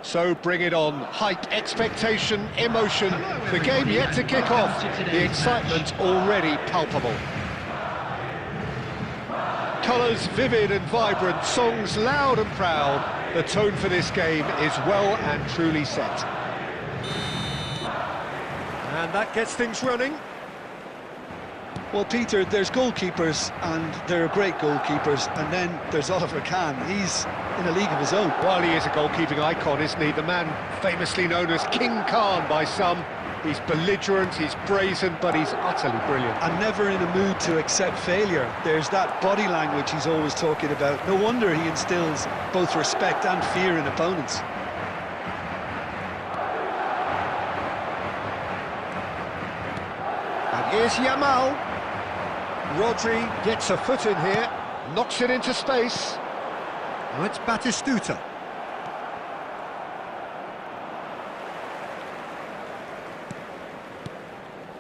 So bring it on. Hype, expectation, emotion. The game yet to kick off. The excitement already palpable. Colours vivid and vibrant, songs loud and proud. The tone for this game is well and truly set. And that gets things running. Well, Peter, there's goalkeepers, and there are great goalkeepers, and then there's Oliver Kahn. He's in a league of his own. Well, he is a goalkeeping icon, isn't he? The man famously known as King Khan by some. He's belligerent, he's brazen, but he's utterly brilliant. And never in a mood to accept failure. There's that body language he's always talking about. No wonder he instills both respect and fear in opponents. And here's Yamal. Rodri gets a foot in here, knocks it into space. Now it's Batistuta.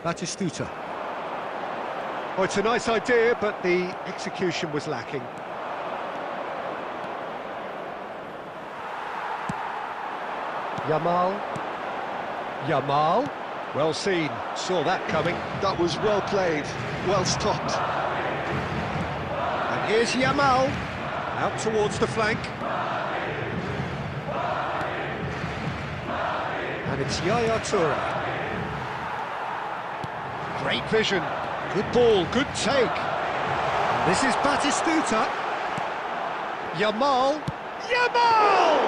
Batistuta. Oh, it's a nice idea, but the execution was lacking. Yamal. Yamal. Well seen. Saw that coming. That was well played, well stopped. And here's Yamal. Out towards the flank. And it's Yaya Toure. Great vision, good ball, good take. And this is Batistuta. Yamal. Yamal!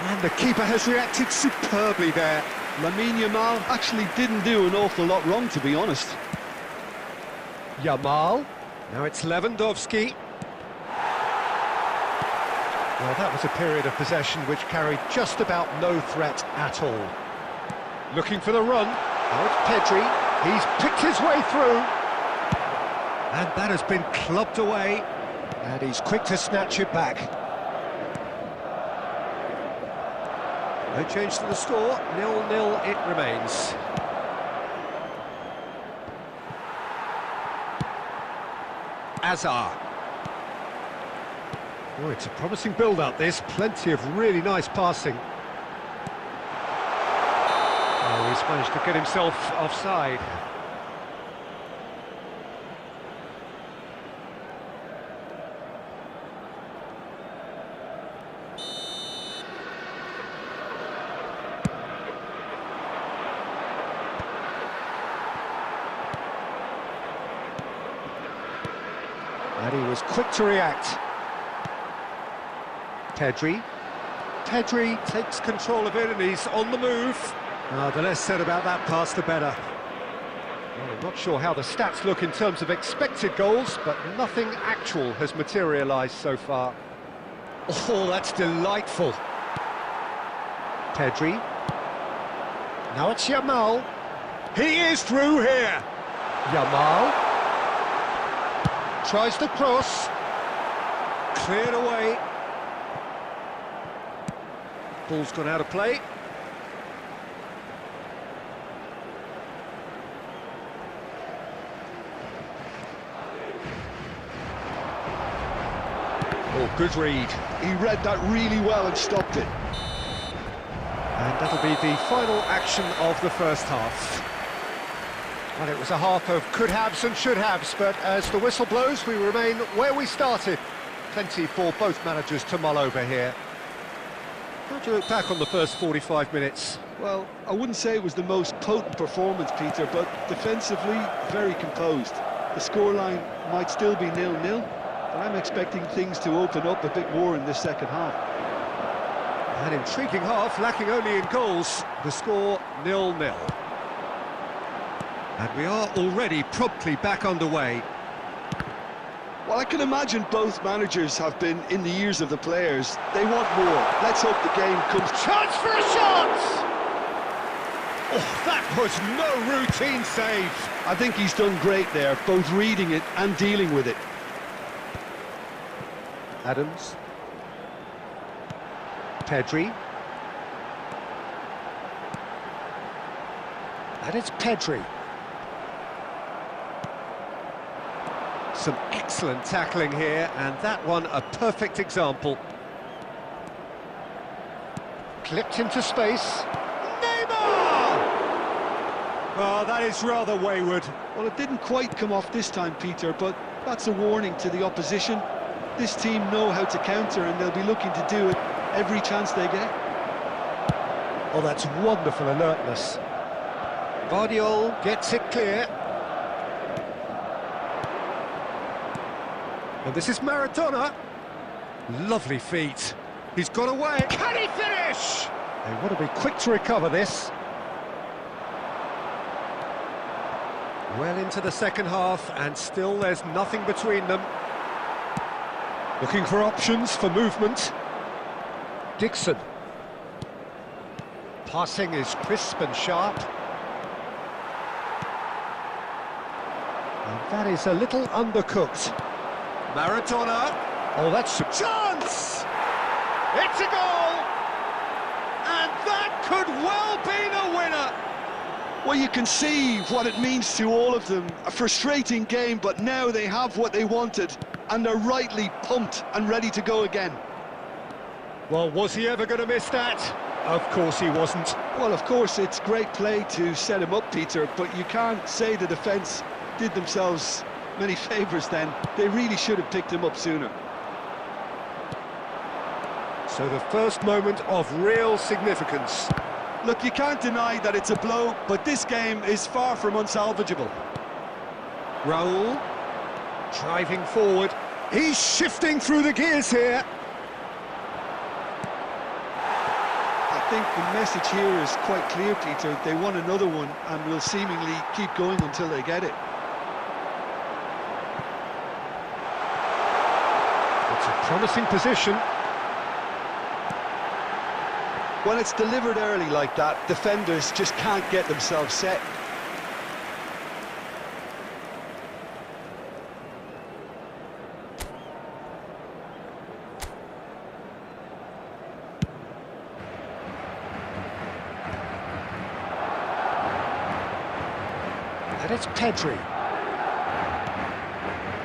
And the keeper has reacted superbly there. Lamine Yamal actually didn't do an awful lot wrong, to be honest. Yamal. Now it's Lewandowski. Well, that was a period of possession which carried just about no threat at all. Looking for the run. Now it's Pedri. He's picked his way through. And that has been clubbed away. And he's quick to snatch it back. No change to the score. 0-0 it remains. Azar. Oh, it's a promising build-up, this. Plenty of really nice passing. Oh, he's managed to get himself offside. And he was quick to react. Pedri. Pedri takes control of it and he's on the move. The less said about that pass, the better. Well, I'm not sure how the stats look in terms of expected goals, but nothing actual has materialised so far. Oh, that's delightful. Pedri. Now it's Yamal. He is through here. Yamal. Tries to cross. Cleared away. Ball's gone out of play. Oh, good read. He read that really well and stopped it. And that'll be the final action of the first half. Well, it was a half of could-haves and should-haves, but as the whistle blows, we remain where we started. Plenty for both managers to mull over here. How do you look back on the first 45 minutes? Well, I wouldn't say it was the most potent performance, Peter, but defensively, very composed. The scoreline might still be 0-0, but I'm expecting things to open up a bit more in this second half. An intriguing half, lacking only in goals. The score 0-0. And we are already promptly back underway. Well, I can imagine both managers have been in the ears of the players. They want more. Let's hope the game comes. Chance for a shot! Oh, that was no routine save. I think he's done great there, both reading it and dealing with it. Adams. Pedri. And it's Pedri. Some excellent tackling here, and that one a perfect example. Slipped into space. Neymar! Oh, that is rather wayward. Well, it didn't quite come off this time, Peter, but that's a warning to the opposition. This team know how to counter, and they'll be looking to do it every chance they get. Oh, that's wonderful alertness. Guardiola gets it clear. And this is Maradona. Lovely feet. He's got away. Can he finish? They want to be quick to recover this. Well into the second half, and still there's nothing between them. Looking for options for movement. Dixon. Passing is crisp and sharp. And that is a little undercooked. Maradona. Oh, that's a chance! It's a goal! And that could well be the winner! Well, you can see what it means to all of them. A frustrating game, but now they have what they wanted, and they're rightly pumped and ready to go again. Well, was he ever going to miss that? Of course he wasn't. Well, of course, it's great play to set him up, Peter, but you can't say the defence did themselves many favours then. They really should have picked him up sooner. So the first moment of real significance. Look, you can't deny that it's a blow, but this game is far from unsalvageable. Raul, driving forward. He's shifting through the gears here. I think the message here is quite clear, Peter. They want another one and will seemingly keep going until they get it. It's a promising position. When it's delivered early like that, defenders just can't get themselves set. And it's Pedri.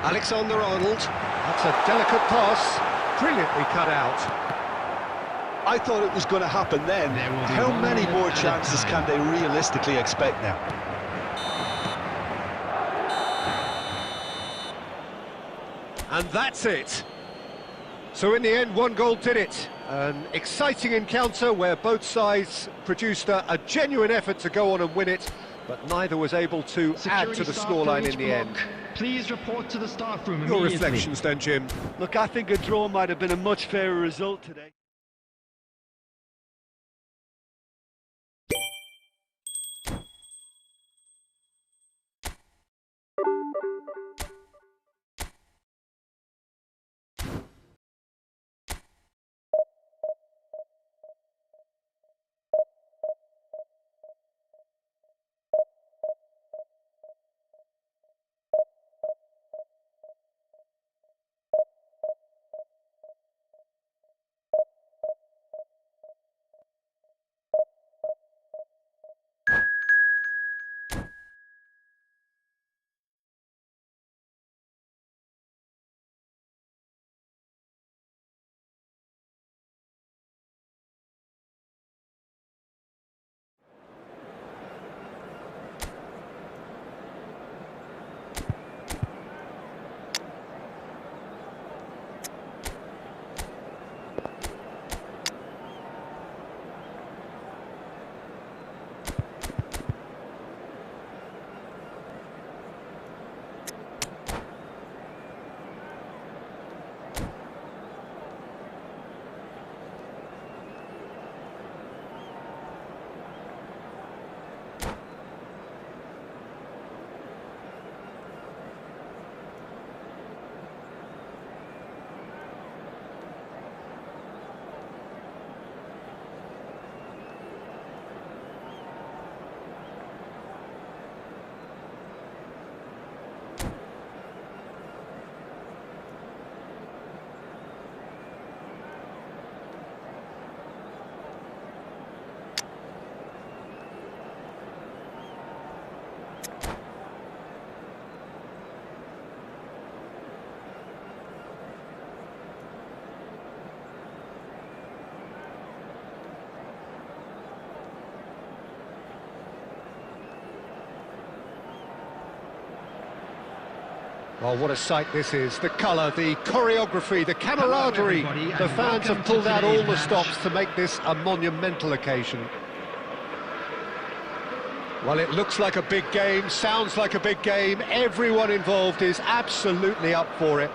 Alexander-Arnold. That's a delicate pass. Brilliantly cut out. I thought it was going to happen then. How many more chances can they realistically expect now? And that's it. So in the end, one goal did it. An exciting encounter where both sides produced a genuine effort to go on and win it, but neither was able to add to the scoreline in the end. Please report to the staff room Your immediately. reflections then, Jim? Look, I think a draw might have been a much fairer result today. Oh, what a sight this is. The colour, the choreography, the camaraderie. The fans have pulled out all the stops to make this a monumental occasion. Well, it looks like a big game, sounds like a big game. Everyone involved is absolutely up for it.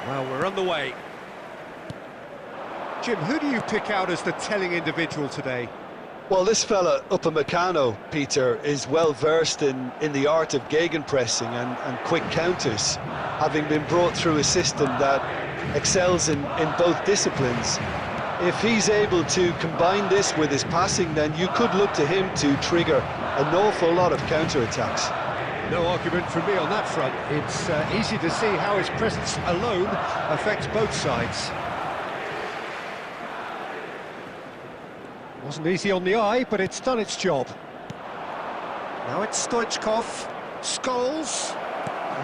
Well, we're on the way. Jim, who do you pick out as the telling individual today? Well, this fella, Upamecano, Peter, is well versed in the art of gegenpressing and quick counters, having been brought through a system that excels in both disciplines. If he's able to combine this with his passing, then you could look to him to trigger an awful lot of counter-attacks. No argument from me on that front. It's easy to see how his presence alone affects both sides. Wasn't easy on the eye, but it's done its job. Now it's Stoichkov. Scholes.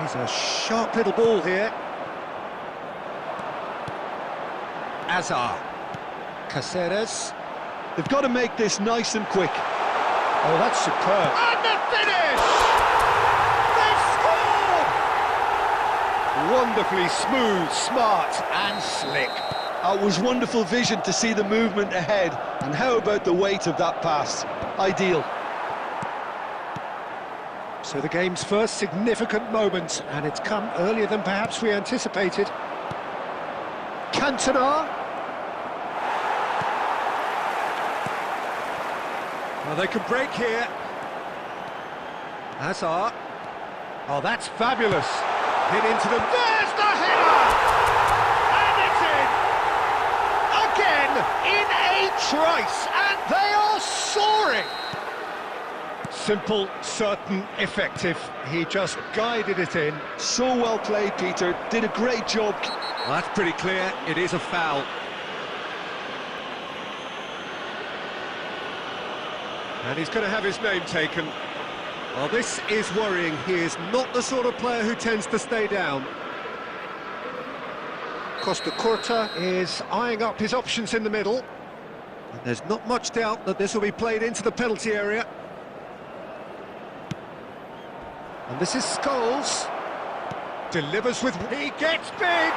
He's a sharp little ball here. Azar. Caceres. They've got to make this nice and quick. Oh, that's superb. And the finish! Wonderfully smooth, smart and slick. It was wonderful vision to see the movement ahead, and how about the weight of that pass? Ideal. So the game's first significant moment, and it's come earlier than perhaps we anticipated. Cantona. Well, they can break here. Hazard. Oh, that's fabulous. Hit into them. There's the header! And it's in! Again, in a trice, and they are soaring! Simple, certain, effective. He just guided it in. So well played, Peter. Did a great job. Well, that's pretty clear. It is a foul. And he's going to have his name taken. Well, this is worrying. He is not the sort of player who tends to stay down. Costa Curta is eyeing up his options in the middle. And there's not much doubt that this will be played into the penalty area. And this is Scholes. Delivers with... He gets big!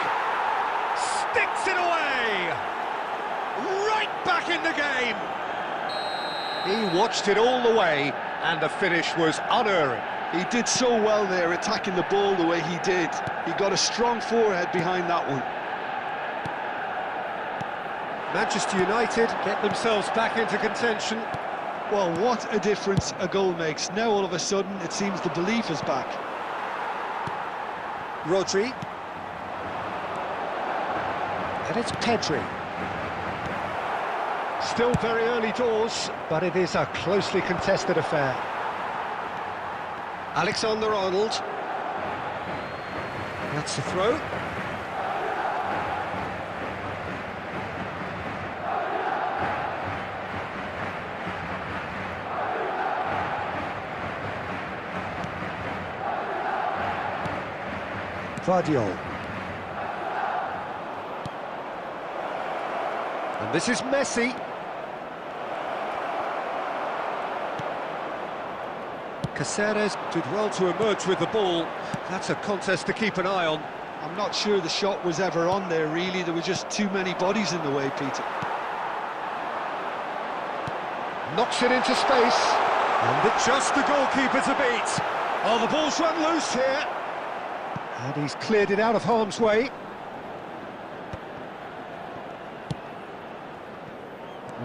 Sticks it away! Right back in the game! He watched it all the way, and the finish was unerring. He did so well there, attacking the ball the way he did. He got a strong forehead behind that one. Manchester United get themselves back into contention. Well, what a difference a goal makes. Now all of a sudden it seems the belief is back. Rodri. And it's Pedri. Still very early doors, but it is a closely contested affair. Alexander-Arnold. That's the throw. Vardiol. And this is Messi. Caceres did well to emerge with the ball. That's a contest to keep an eye on. I'm not sure the shot was ever on there, really. There were just too many bodies in the way, Peter. Knocks it into space. And it's just the goalkeeper to beat. Oh, the ball's run loose here. And he's cleared it out of harm's way.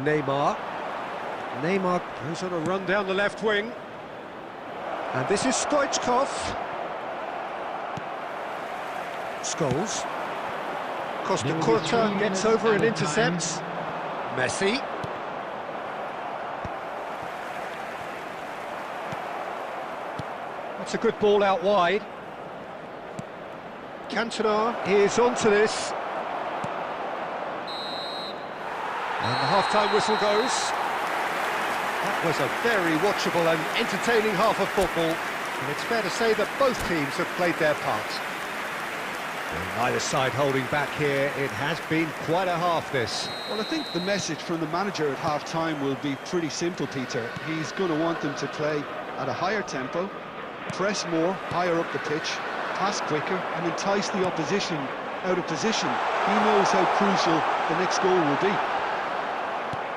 Neymar. Neymar goes on a run down the left wing. And this is Stoichkov. Scholes. Costa Curta gets over and intercepts. Messi. That's a good ball out wide. Cantona is onto this. And the half-time whistle goes. That was a very watchable and entertaining half of football. And it's fair to say that both teams have played their part. And neither side holding back here. It has been quite a half, this. Well, I think the message from the manager at half-time will be pretty simple, Peter. He's going to want them to play at a higher tempo, press more, higher up the pitch, pass quicker, and entice the opposition out of position. He knows how crucial the next goal will be.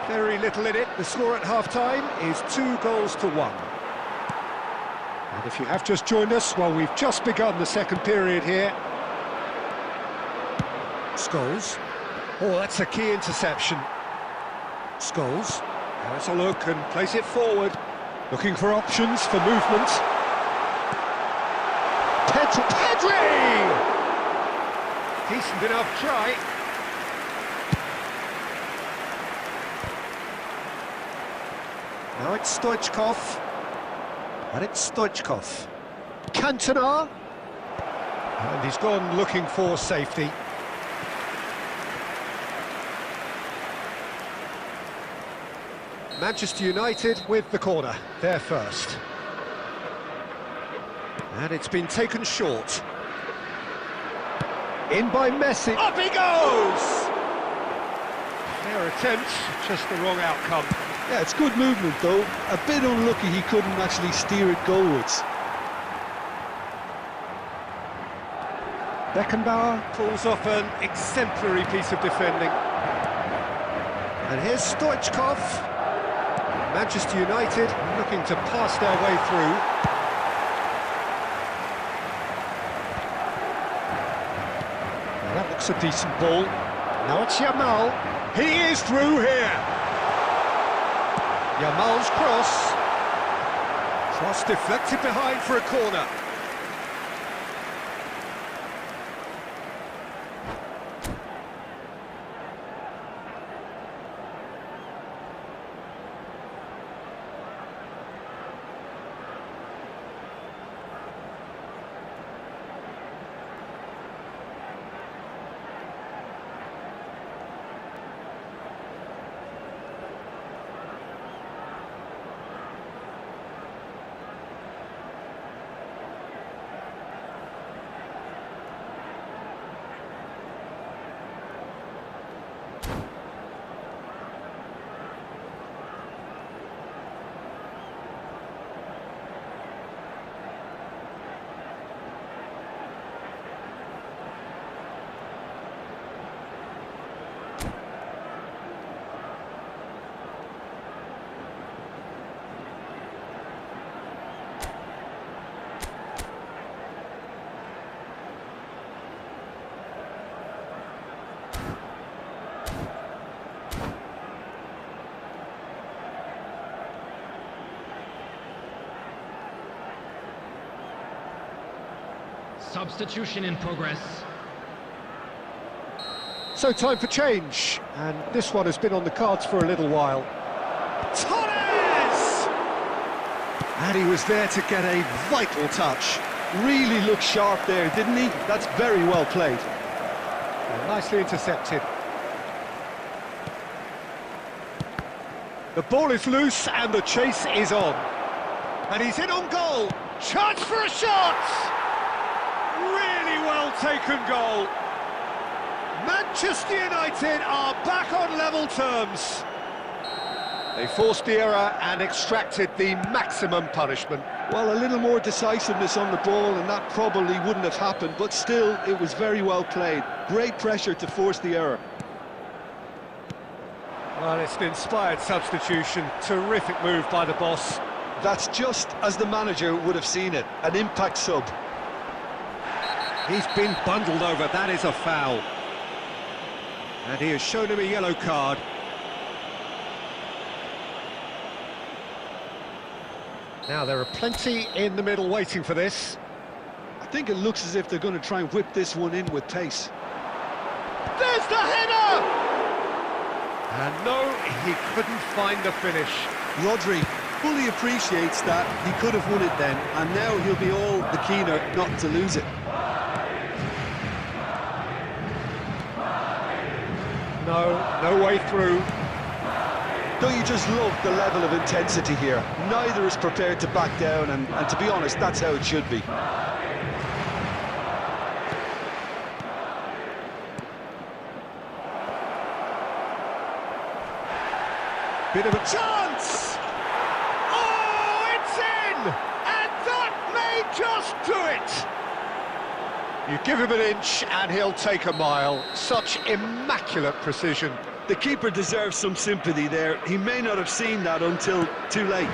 Very little in it. The score at half-time is 2-1. And if you have just joined us, well, we've just begun the second period here. Scholes. Oh, that's a key interception. Scholes has a look and plays it forward. Looking for options for movement. Pedri! Decent enough try. Now it's Stoichkov. And it's Stoichkov. Cantona. And he's gone looking for safety. Manchester United with the corner, there first. And it's been taken short. In by Messi. Up he goes! Fair attempt, just the wrong outcome. Yeah, it's good movement though. A bit unlucky he couldn't actually steer it goalwards. Beckenbauer pulls off an exemplary piece of defending. And here's Stoichkov. Manchester United looking to pass their way through. Now that looks a decent ball. Now it's Yamal. He is through here. Yamal's cross. Cross deflected behind for a corner. Substitution in progress. So time for change, and this one has been on the cards for a little while. Torres! And he was there to get a vital touch. Really looked sharp there, didn't he? That's very well played. And nicely intercepted. The ball is loose and the chase is on. And he's in on goal. Chance for a shot! Really well taken goal. Manchester United are back on level terms. They forced the error and extracted the maximum punishment. Well, a little more decisiveness on the ball and that probably wouldn't have happened, but still, it was very well played. Great pressure to force the error. Well, it's an inspired substitution. Terrific move by the boss. That's just as the manager would have seen it, an impact sub. He's been bundled over, that is a foul. And he has shown him a yellow card. Now, there are plenty in the middle waiting for this. I think it looks as if they're going to try and whip this one in with pace. There's the header! And no, he couldn't find the finish. Rodri fully appreciates that he could have won it then, and now he'll be all the keener not to lose it. No way through. Don't you just love the level of intensity here? Neither is prepared to back down, and to be honest, that's how it should be. Bit of a chance! Oh, it's in! And that may just do it! You give him an inch and he'll take a mile. Such immaculate precision. The keeper deserves some sympathy there. He may not have seen that until too late.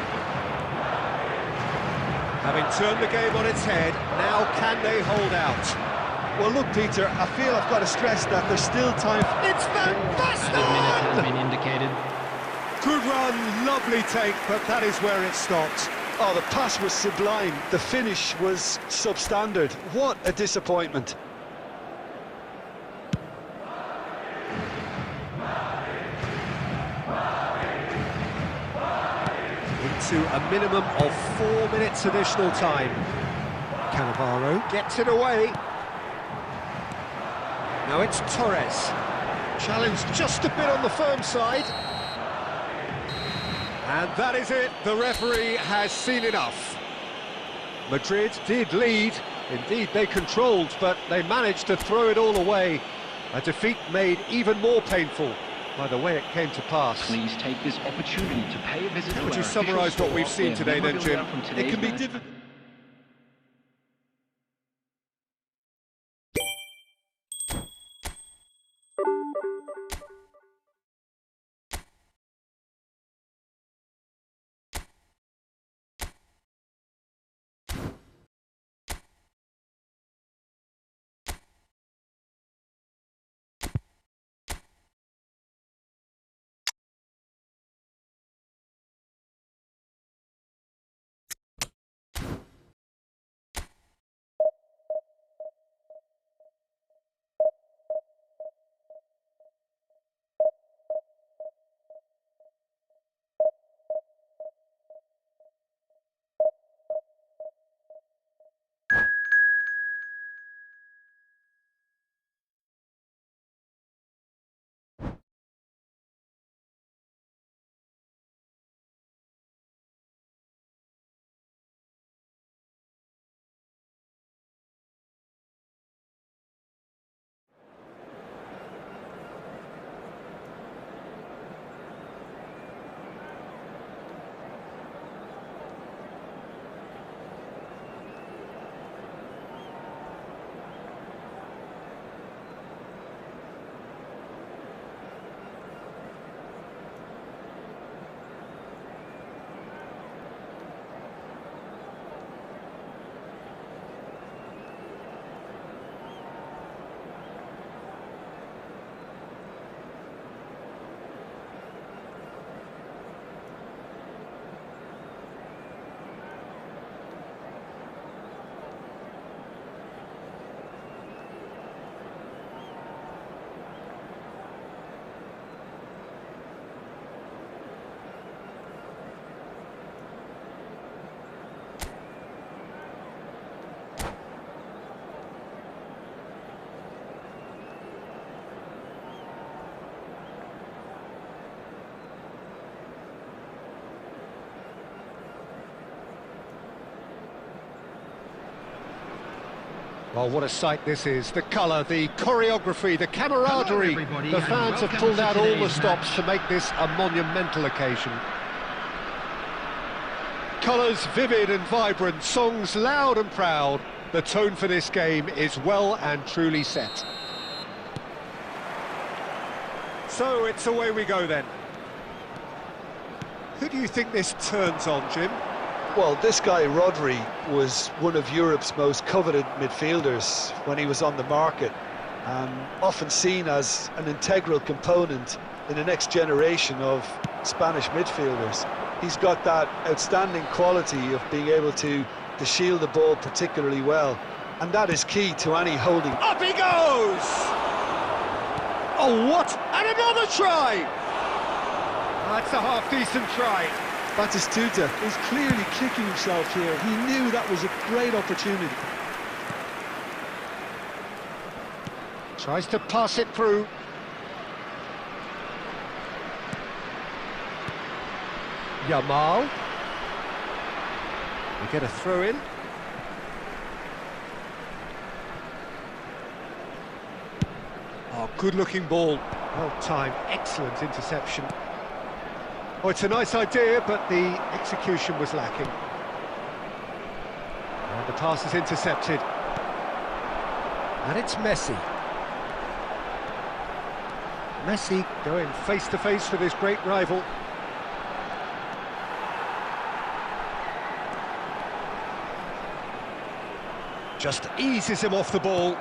Having turned the game on its head, now can they hold out? Well, look, Peter, I feel I've got to stress that there's still time. It's Van Basten! And a minute has been indicated. Good run, lovely take, but that is where it stopped. Oh, the pass was sublime. The finish was substandard. What a disappointment. Into a minimum of 4 minutes additional time. Cannavaro gets it away. Now it's Torres. Challenged just a bit on the firm side. And that is it, the referee has seen enough. Madrid did lead, indeed they controlled, but they managed to throw it all away. A defeat made even more painful by the way it came to pass. Please take this opportunity to pay a visit. How would you summarise what we've seen today then, Jim? It can be difficult. Well, what a sight this is. The colour, the choreography, the camaraderie. The fans have pulled out all the stops to make this a monumental occasion. Colours vivid and vibrant, songs loud and proud. The tone for this game is well and truly set. So it's away we go then. Who do you think this turns on, Jim? Well, this guy, Rodri, was one of Europe's most coveted midfielders when he was on the market, and often seen as an integral component in the next generation of Spanish midfielders. He's got that outstanding quality of being able to shield the ball particularly well, and that is key to any holding. Up he goes! Oh, what? And another try! That's a half-decent try. Batistuta is clearly kicking himself here. He knew that was a great opportunity. Tries to pass it through. Yamal. We get a throw in. Oh, good-looking ball. Well timed, excellent interception. Oh, it's a nice idea, but the execution was lacking. And the pass is intercepted. And it's Messi. Messi going face-to-face with his great rival. Just eases him off the ball.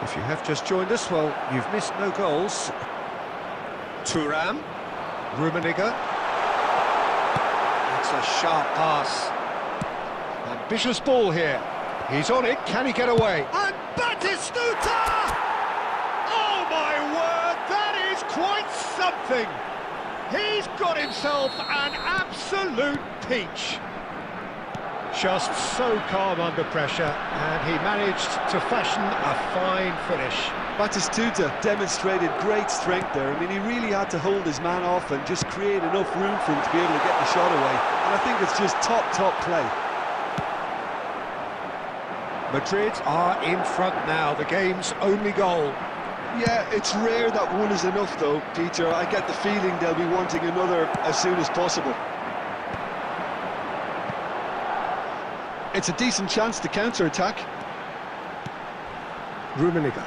If you have just joined us, well, you've missed no goals. Thuram, Rummenigge. That's a sharp pass. Ambitious ball here. He's on it, can he get away? And Batistuta! Oh my word, that is quite something! He's got himself an absolute peach. Just so calm under pressure, and he managed to fashion a fine finish. Batistuta demonstrated great strength there. I mean, he really had to hold his man off and just create enough room for him to be able to get the shot away. And I think it's just top play. Madrid are in front now, the game's only goal. Yeah, it's rare that one is enough though, Peter. I get the feeling they'll be wanting another as soon as possible. It's a decent chance to counter-attack. Rummenigge.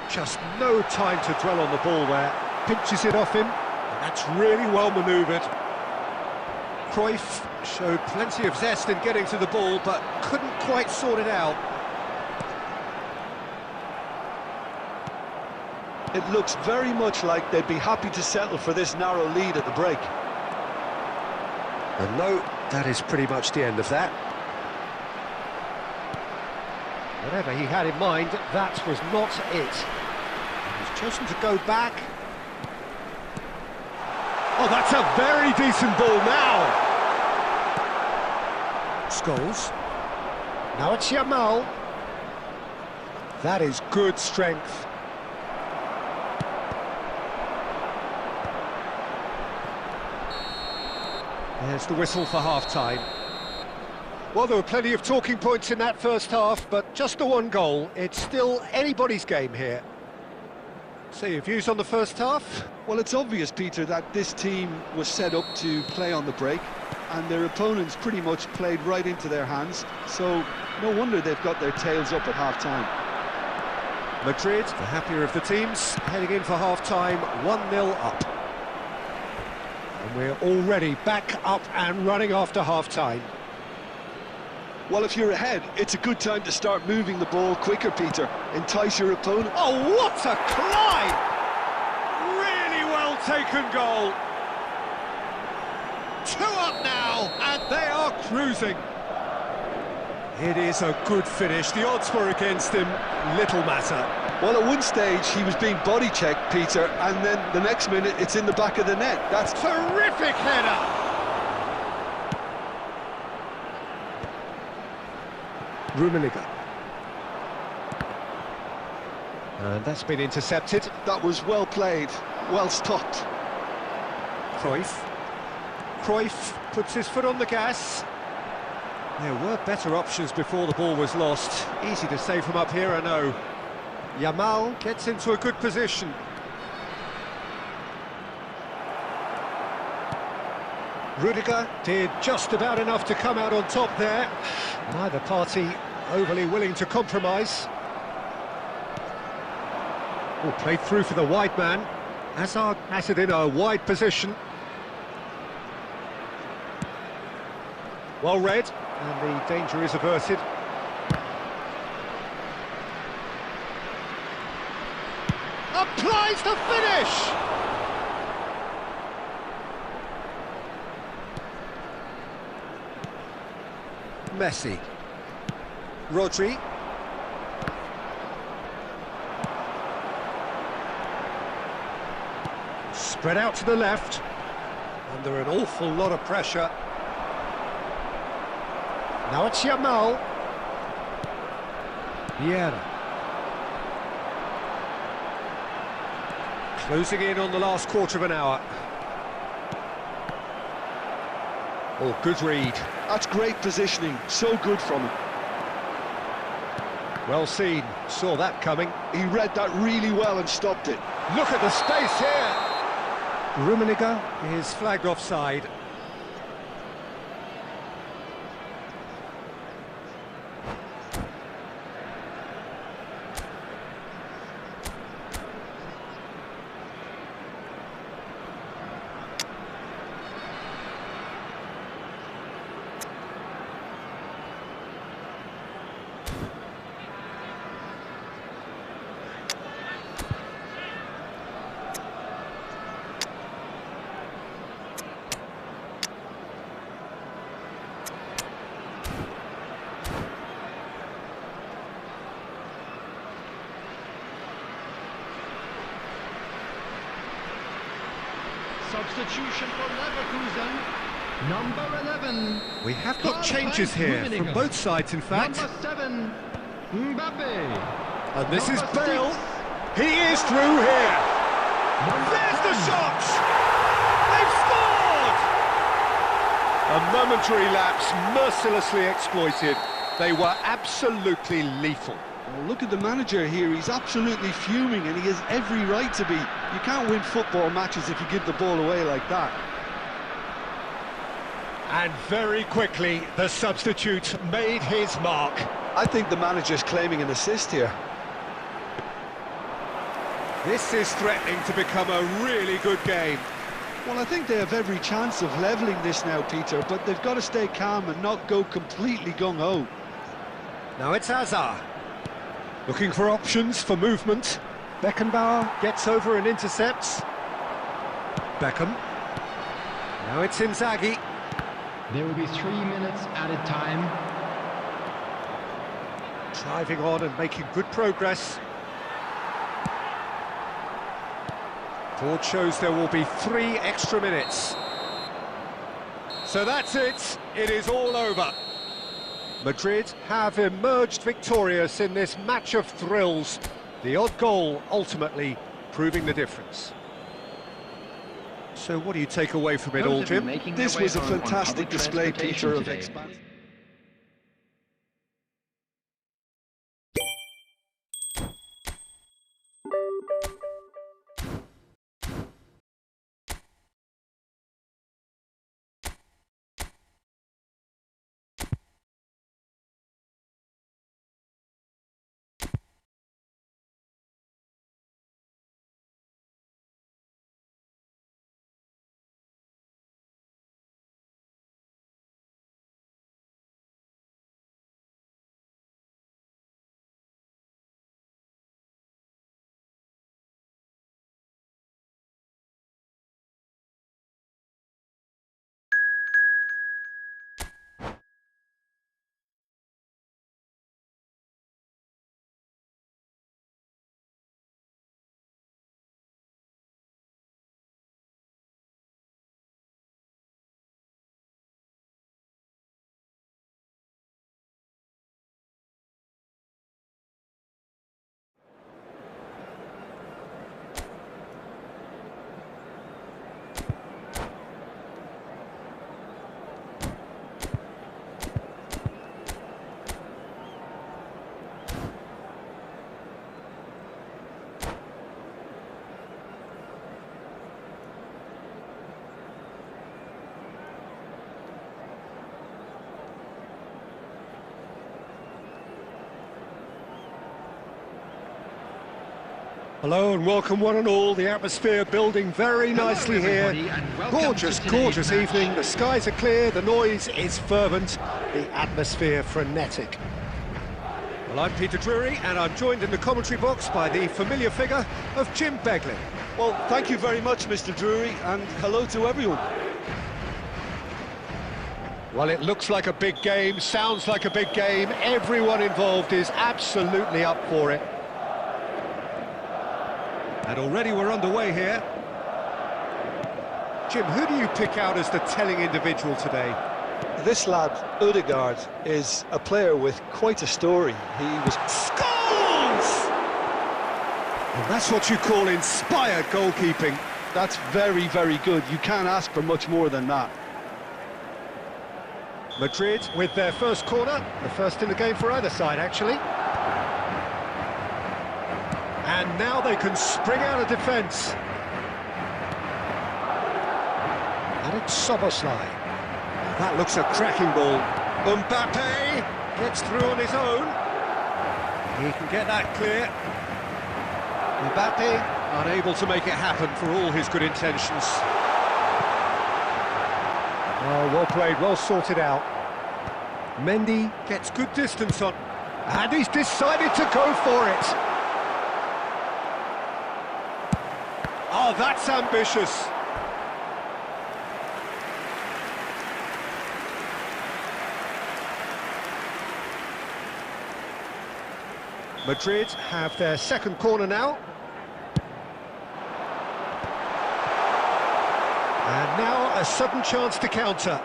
Just no time to dwell on the ball there. Pinches it off him, and that's really well manoeuvred. Cruyff showed plenty of zest in getting to the ball, but couldn't quite sort it out. It looks very much like they'd be happy to settle for this narrow lead at the break. And no, that is pretty much the end of that. Whatever he had in mind, that was not it. He's chosen to go back. Oh, that's a very decent ball now. Scholes. Now it's Yamal. That is good strength. There's the whistle for half-time. Well, there were plenty of talking points in that first half, but just the one goal. It's still anybody's game here. So your views on the first half? Well, it's obvious, Peter, that this team was set up to play on the break, and their opponents pretty much played right into their hands, so no wonder they've got their tails up at half-time. Madrid, the happier of the teams, heading in for half-time, 1-0 up. And we're already back up and running after half-time. Well, if you're ahead, it's a good time to start moving the ball quicker, Peter. Entice your opponent. Oh, what a climb! Really well taken goal. 2 up now, and they are cruising. It is a good finish. The odds were against him. Little matter. Well, at one stage, he was being body-checked, Peter, and then the next minute, it's in the back of the net. That's terrific header. Rummenigge. And that's been intercepted. That was well played, well stopped. Cruyff. Cruyff puts his foot on the gas. There were better options before the ball was lost. Easy to save from up here, I know. Yamal gets into a good position. Rudiger did just about enough to come out on top there. Neither party overly willing to compromise. Oh, played through for the wide man. Hazard has it in a wide position. Well read, and the danger is averted. Applies the finish! Messi. Rodri. Spread out to the left. Under an awful lot of pressure. Now it's Yamal. Vieira. Closing in on the last quarter of an hour. Oh, good read. That's great positioning, so good from him. Well seen, saw that coming. He read that really well and stopped it. Look at the space here! Rummenigge is flagged offside. Substitution for Leverkusen, number 11. We have got changes here from both sides, in fact. Number 7, Mbappe. And this is Number Bale. 6, He is through here. There's the shot! They've scored! A momentary lapse mercilessly exploited. They were absolutely lethal. Well, look at the manager here, he's absolutely fuming and he has every right to be. You can't win football matches if you give the ball away like that. And very quickly, the substitute made his mark. I think the manager's claiming an assist here. This is threatening to become a really good game. Well, I think they have every chance of levelling this now, Peter, but they've got to stay calm and not go completely gung-ho. Now it's Hazard. Looking for options for movement. Beckenbauer gets over and intercepts. Beckham. Now it's Inzaghi. There will be 3 minutes added time. Driving on and making good progress. Board shows there will be 3 extra minutes. So that's it. It is all over. Madrid have emerged victorious in this match of thrills. The odd goal ultimately proving the difference. So what do you take away from it all, Jim? This was a fantastic display, Peter, of expansion. Hello and welcome one and all. The atmosphere building very nicely here. Gorgeous, gorgeous evening. The skies are clear, the noise is fervent, the atmosphere frenetic. Well, I'm Peter Drury and I'm joined in the commentary box by the familiar figure of Jim Begley. Well, thank you very much, Mr. Drury, and hello to everyone. Well, it looks like a big game, sounds like a big game. Everyone involved is absolutely up for it. And already we're underway here. Jim, who do you pick out as the telling individual today? This lad, Odegaard, is a player with quite a story. He was... Scores! And that's what you call inspired goalkeeping. That's very, very good. You can't ask for much more than that. Madrid with their first corner, the first in the game for either side, actually. And now they can spring out of defence. And it's Soboslai. That looks a cracking ball. Mbappe gets through on his own. He can get that clear. Mbappe unable to make it happen for all his good intentions. Oh, well played, well sorted out. Mendy gets good distance on, and he's decided to go for it. Oh, that's ambitious. Madrid have their second corner now. And now a sudden chance to counter.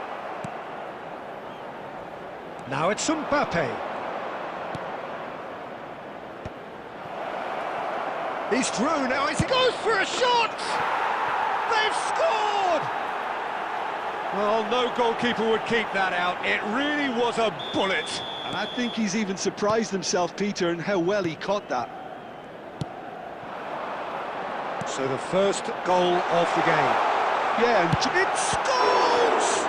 Now it's Mbappe. He's through now as he goes for a shot! They've scored! Well, no goalkeeper would keep that out. It really was a bullet. And I think he's even surprised himself, Peter, in how well he caught that. So the first goal of the game. Yeah, and It scores!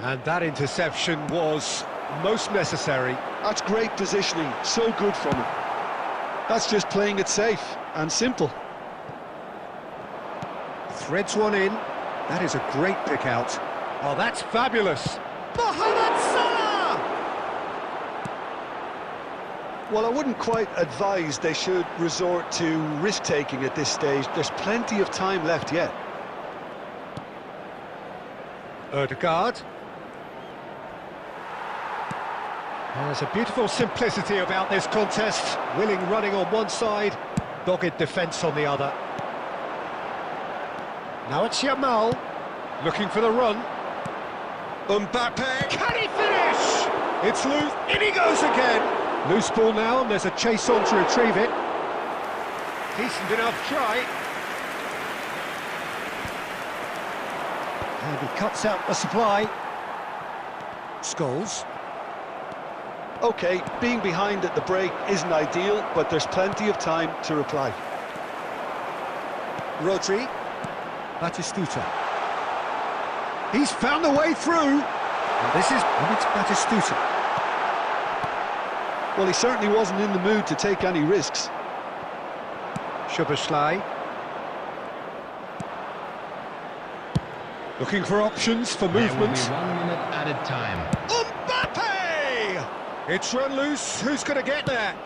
And that interception was most necessary. that's great positioning. So good from him. That's just playing it safe and simple. Threads one in. That is a great pick out. Oh, that's fabulous. Mohamed Salah! Well, I wouldn't quite advise they should resort to risk-taking at this stage. There's plenty of time left yet. Odegaard. There's a beautiful simplicity about this contest. Willing running on one side, dogged defence on the other. Now it's Yamal, looking for the run. Mbappe, can he finish? It's loose, in he goes again. Loose ball now, and there's a chase on to retrieve it. Decent enough try. And he cuts out the supply. Scholes. OK, being behind at the break isn't ideal, but there's plenty of time to reply. Rodri. Batistuta. He's found a way through. And it's Batistuta. Well, he certainly wasn't in the mood to take any risks. Szoboszlai. Looking for options for movement. There will be 1 minute added time. Mbappe! It's run loose. Who's going to get there?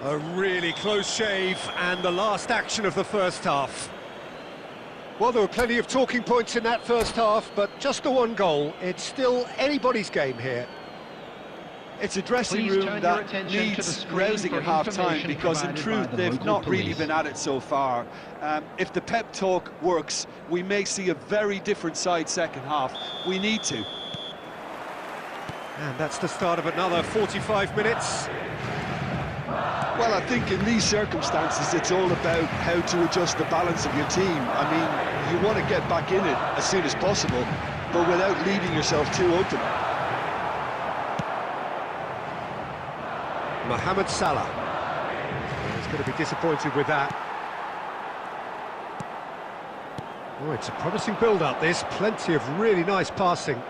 A really close shave, and the last action of the first half. Well, there were plenty of talking points in that first half, but just the one goal. It's still anybody's game here. It's a dressing Please room turn your that attention to the needs screen rousing for at half-time, information because in provided truth by the they've local not really police. been at it so far. If the pep talk works, we may see a very different side second half. We need to. And that's the start of another 45 minutes. Well, I think in these circumstances it's all about how to adjust the balance of your team. I mean, you want to get back in it as soon as possible, but without leaving yourself too open. Mohamed Salah. He's going to be disappointed with that. Oh, it's a promising build-up, this. Plenty of really nice passing.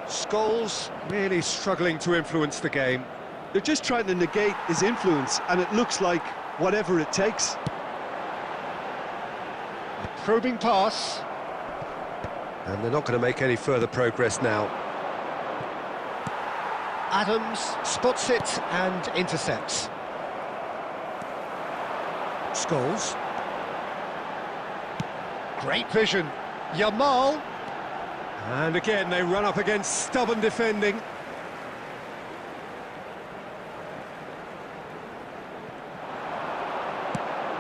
Scholes really struggling to influence the game. They're just trying to negate his influence, and it looks like whatever it takes. A probing pass. And they're not going to make any further progress now. Adams spots it and intercepts. Scholes. Great vision. Yamal. And again, they run up against stubborn defending.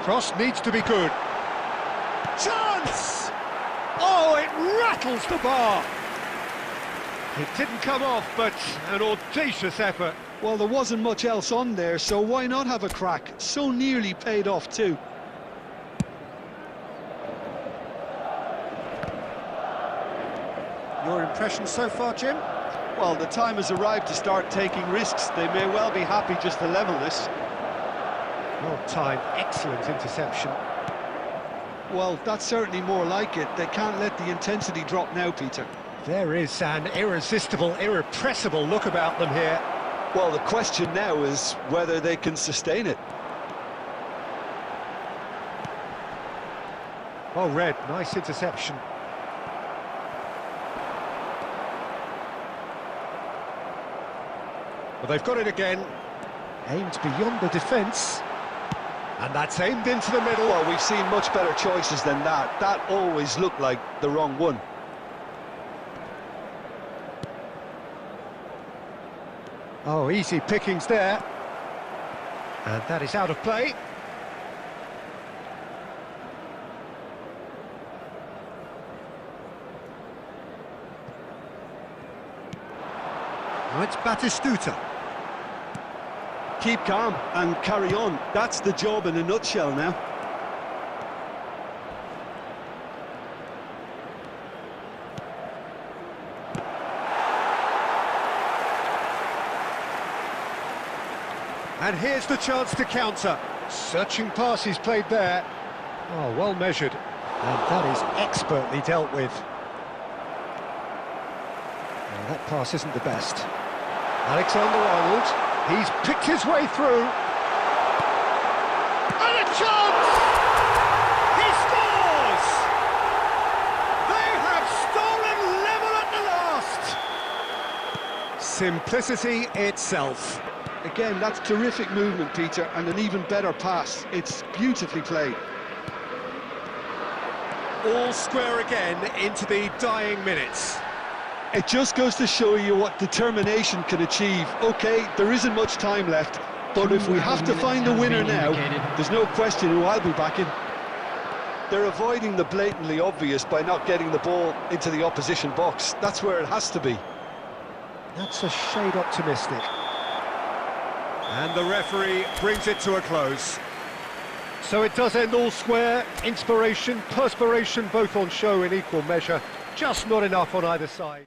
Cross needs to be good. Chance! Oh, it rattles the bar. It didn't come off, but an audacious effort. Well, there wasn't much else on there, so why not have a crack? So nearly paid off too. Your impression so far, Jim? Well, the time has arrived to start taking risks. They may well be happy just to level this. Well timed, excellent interception. Well, that's certainly more like it. They can't let the intensity drop now, Peter. There is an irresistible, irrepressible look about them here. Well, the question now is whether they can sustain it. Well read, nice interception. Well, they've got it again. Aimed beyond the defence. And that's aimed into the middle. Well, we've seen much better choices than that. That always looked like the wrong one. Oh, easy pickings there. And that is out of play. Now it's Batistuta. Keep calm and carry on. That's the job in a nutshell now. And here's the chance to counter. Searching pass he's played there. Oh, well measured. And that is expertly dealt with. Well, that pass isn't the best. Alexander-Arnold, he's picked his way through. And a chance! He scores! They have stolen level at the last! Simplicity itself. Again, that's terrific movement, Peter, and an even better pass. It's beautifully played. All square again into the dying minutes. It just goes to show you what determination can achieve. OK, there isn't much time left, but if we have to find a winner now, there's no question who I'll be backing. They're avoiding the blatantly obvious by not getting the ball into the opposition box. That's where it has to be. That's a shade optimistic. And the referee brings it to a close. So it does end all square. Inspiration, perspiration, both on show in equal measure. Just not enough on either side.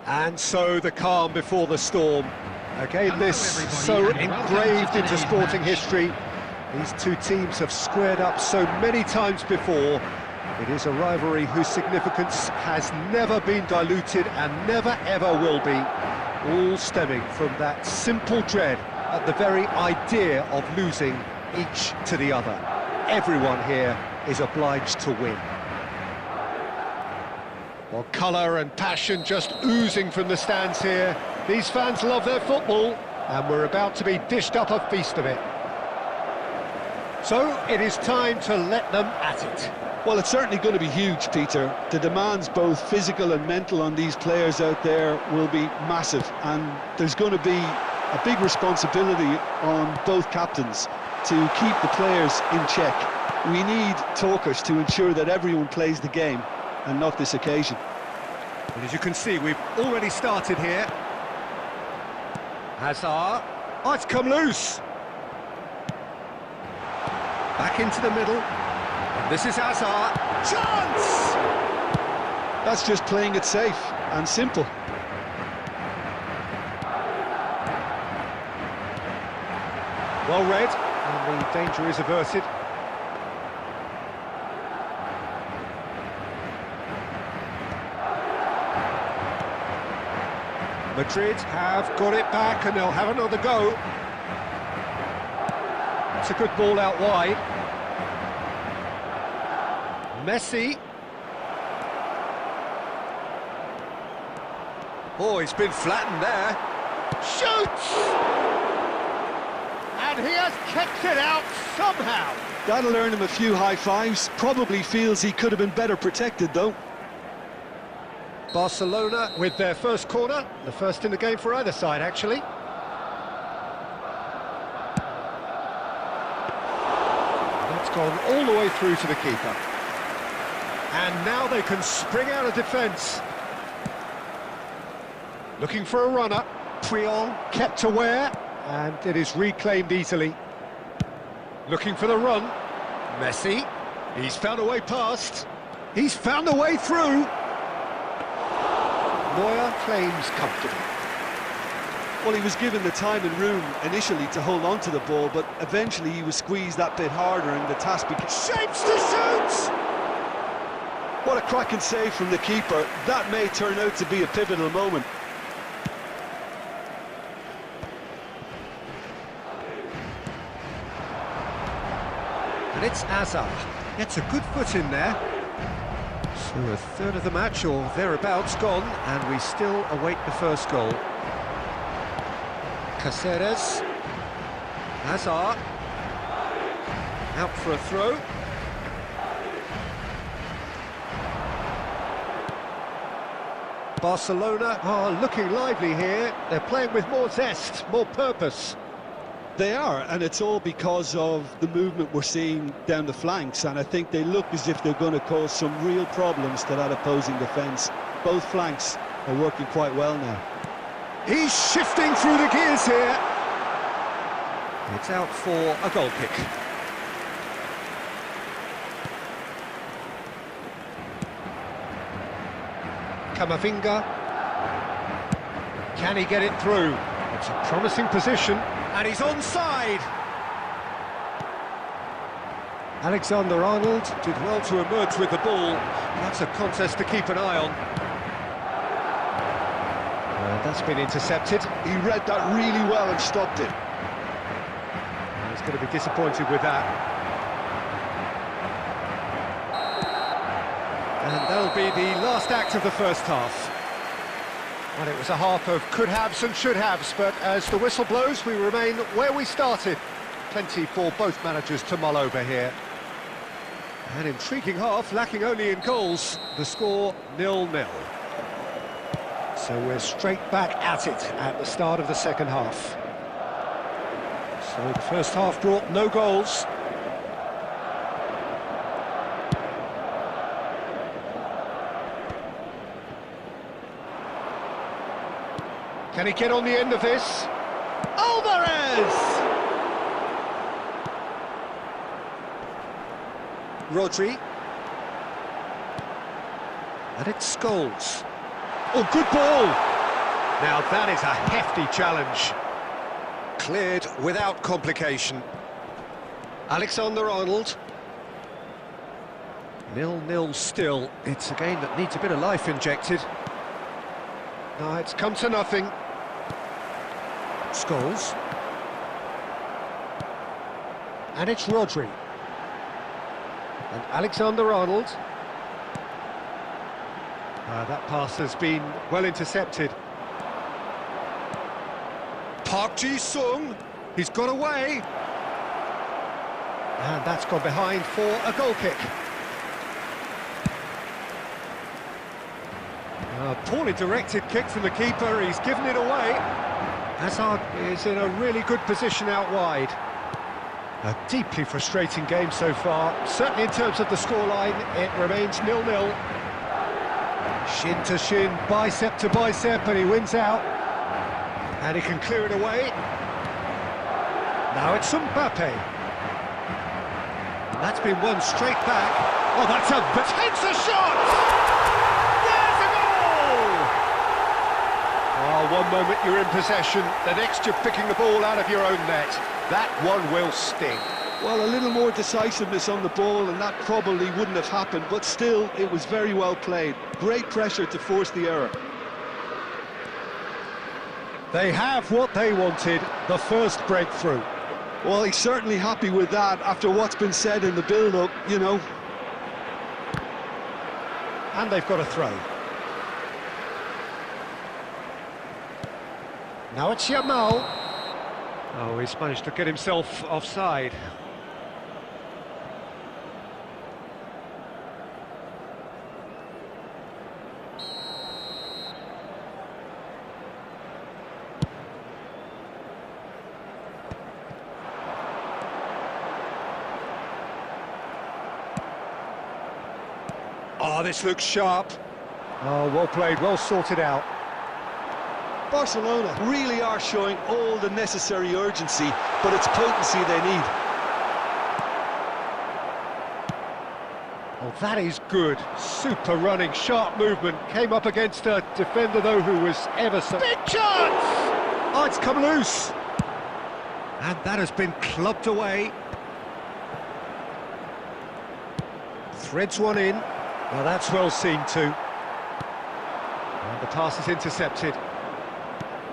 And so the calm before the storm. Again, this so engraved into sporting history. These two teams have squared up so many times before. It is a rivalry whose significance has never been diluted and never ever will be, all stemming from that simple dread at the very idea of losing each to the other. Everyone here is obliged to win. Well, colour and passion just oozing from the stands here. These fans love their football, and we're about to be dished up a feast of it. So, it is time to let them at it. Well, it's certainly going to be huge, Peter. The demands, both physical and mental, on these players out there will be massive, and there's going to be a big responsibility on both captains to keep the players in check. We need talkers to ensure that everyone plays the game, and not this occasion. And as you can see, we've already started here. Hazard. Oh, it's come loose. Back into the middle. And this is Hazard. Chance! That's just playing it safe and simple. Well read, and the danger is averted. Madrid have got it back and they'll have another go. It's a good ball out wide. Messi. Oh, he's been flattened there. Shoots! And he has kept it out somehow. That'll earn him a few high fives. Probably feels he could have been better protected, though. Barcelona with their first corner, the first in the game for either side, actually. That's gone all the way through to the keeper. And now they can spring out of defence. Looking for a runner. Puyol kept aware, and it is reclaimed easily. Looking for the run. Messi. He's found a way past. He's found a way through. Neuer claims comfortably. Well, he was given the time and room initially to hold on to the ball, but eventually he was squeezed that bit harder and the task became... Shapes to shoot! What a cracking save from the keeper. That may turn out to be a pivotal moment. And it's Hazard. Gets a good foot in there. So a third of the match or thereabouts gone, and we still await the first goal. Caceres. Hazard. Out for a throw. Barcelona are looking lively here. They're playing with more zest, more purpose. They are, and it's all because of the movement we're seeing down the flanks, and I think they look as if they're going to cause some real problems to that opposing defence. Both flanks are working quite well now. He's shifting through the gears here. It's out for a goal kick. Camavinga. Can he get it through? It's a promising position. And he's onside. Alexander-Arnold did well to emerge with the ball. That's a contest to keep an eye on. That's been intercepted. He read that really well and stopped it. He's going to be disappointed with that. And that'll be the last act of the first half. Well, it was a half of could-haves and should-haves, but as the whistle blows, we remain where we started. Plenty for both managers to mull over here. An intriguing half, lacking only in goals. The score 0-0. So we're straight back at it at the start of the second half. So the first half brought no goals. Can he get on the end of this? Alvarez! Rodri. And it's Scholes. Oh, good ball! Now that is a hefty challenge. Cleared without complication. Alexander-Arnold. 0-0 still. It's a game that needs a bit of life injected. No, it's come to nothing. Scholes. And it's Rodri. And Alexander-Arnold. That pass has been well intercepted. Park Ji-sung, he's got away. And that's gone behind for a goal kick. A poorly directed kick from the keeper, he's given it away. Hazard is in a really good position out wide. A deeply frustrating game so far. Certainly in terms of the scoreline, it remains 0-0. Shin to shin, bicep to bicep, and he wins out. And he can clear it away. Now it's Mbappe. That's been won straight back. Oh, that's a potential shot! There's a goal! Oh, one moment you're in possession, the next you're picking the ball out of your own net. That one will sting. Well, a little more decisiveness on the ball and that probably wouldn't have happened, but still, it was very well played. Great pressure to force the error. They have what they wanted, the first breakthrough. Well, he's certainly happy with that after what's been said in the build-up, you know. And they've got a throw. Now it's Yamal. Oh, he's managed to get himself offside. Oh, this looks sharp. Oh, well played, well sorted out. Barcelona really are showing all the necessary urgency, but it's potency they need. Oh, that is good. Super running, sharp movement. Came up against a defender, though, who was ever so... Big chance! Oh, it's come loose. And that has been clubbed away. Threads one in. Well, that's well seen too. And the pass is intercepted.